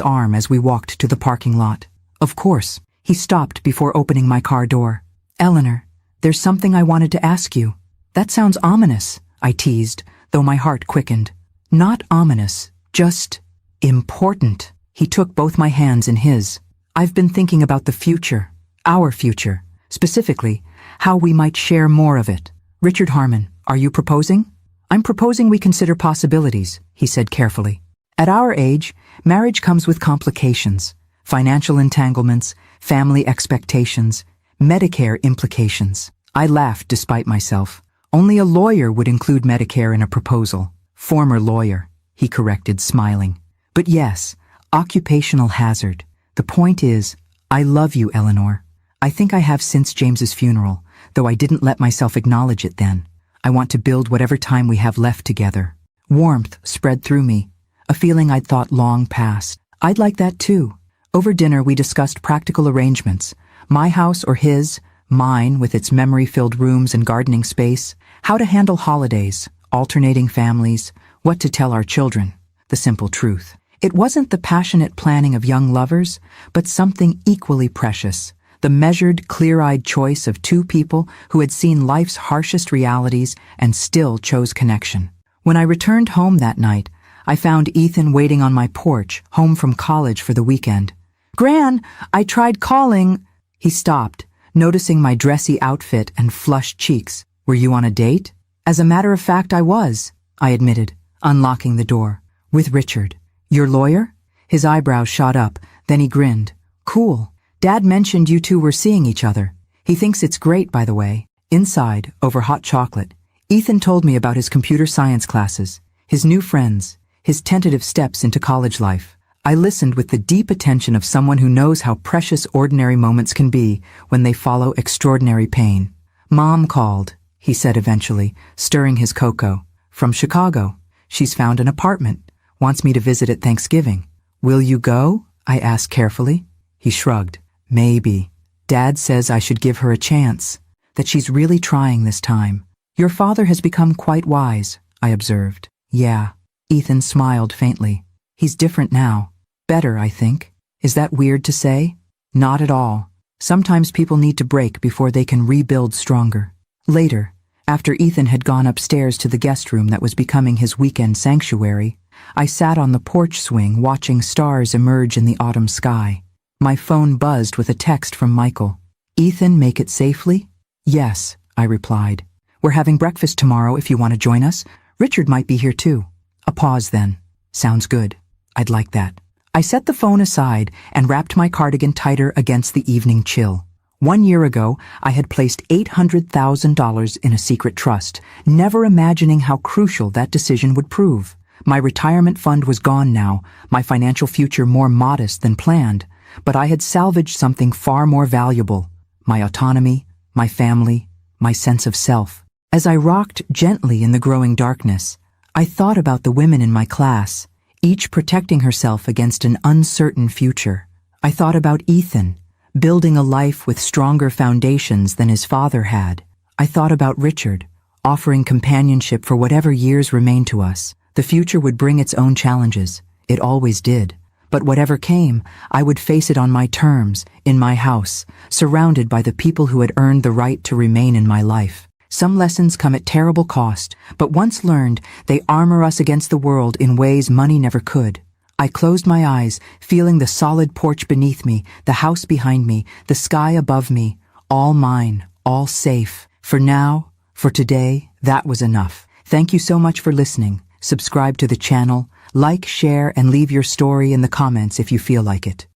arm as we walked to the parking lot. Of course. He stopped before opening my car door. Eleanor, there's something I wanted to ask you. That sounds ominous, I teased, though my heart quickened. Not ominous, just important. He took both my hands in his. I've been thinking about the future, our future, specifically, how we might share more of it. Richard Harmon, are you proposing? I'm proposing we consider possibilities, he said carefully. At our age, marriage comes with complications, financial entanglements, family expectations, Medicare implications. I laughed despite myself. Only a lawyer would include Medicare in a proposal. Former lawyer, he corrected, smiling. But yes, occupational hazard. The point is, I love you, Eleanor. I think I have since James's funeral, though I didn't let myself acknowledge it then. I want to build whatever time we have left together. Warmth spread through me, a feeling I'd thought long past. I'd like that too. Over dinner we discussed practical arrangements. My house or his, mine with its memory-filled rooms and gardening space, how to handle holidays, alternating families, what to tell our children, the simple truth. It wasn't the passionate planning of young lovers, but something equally precious, the measured, clear-eyed choice of 2 people who had seen life's harshest realities and still chose connection. When I returned home that night, I found Ethan waiting on my porch, home from college for the weekend. Gran, I tried calling. He stopped, noticing my dressy outfit and flushed cheeks. Were you on a date? As a matter of fact, I was, I admitted, unlocking the door. With Richard. Your lawyer? His eyebrows shot up, then he grinned. Cool. Dad mentioned you two were seeing each other. He thinks it's great, by the way. Inside, over hot chocolate, Ethan told me about his computer science classes, his new friends, his tentative steps into college life. I listened with the deep attention of someone who knows how precious ordinary moments can be when they follow extraordinary pain. Mom called, he said eventually, stirring his cocoa. From Chicago. She's found an apartment. Wants me to visit at Thanksgiving. Will you go? I asked carefully. He shrugged. Maybe. Dad says I should give her a chance. That she's really trying this time. Your father has become quite wise, I observed. Yeah. Ethan smiled faintly. He's different now. Better, I think. Is that weird to say? Not at all. Sometimes people need to break before they can rebuild stronger. Later, after Ethan had gone upstairs to the guest room that was becoming his weekend sanctuary, I sat on the porch swing watching stars emerge in the autumn sky. My phone buzzed with a text from Michael. Ethan, make it safely? Yes, I replied. We're having breakfast tomorrow if you want to join us. Richard might be here too. A pause then. Sounds good. I'd like that. I set the phone aside and wrapped my cardigan tighter against the evening chill. 1 year ago, I had placed $800,000 in a secret trust, never imagining how crucial that decision would prove. My retirement fund was gone now, my financial future more modest than planned, but I had salvaged something far more valuable: my autonomy, my family, my sense of self. As I rocked gently in the growing darkness, I thought about the women in my class, each protecting herself against an uncertain future. I thought about Ethan, building a life with stronger foundations than his father had. I thought about Richard, offering companionship for whatever years remained to us. The future would bring its own challenges. It always did. But whatever came, I would face it on my terms, in my house, surrounded by the people who had earned the right to remain in my life. Some lessons come at terrible cost, but once learned, they armor us against the world in ways money never could. I closed my eyes, feeling the solid porch beneath me, the house behind me, the sky above me, all mine, all safe. For now, for today, that was enough. Thank you so much for listening. Subscribe to the channel, like, share, and leave your story in the comments if you feel like it.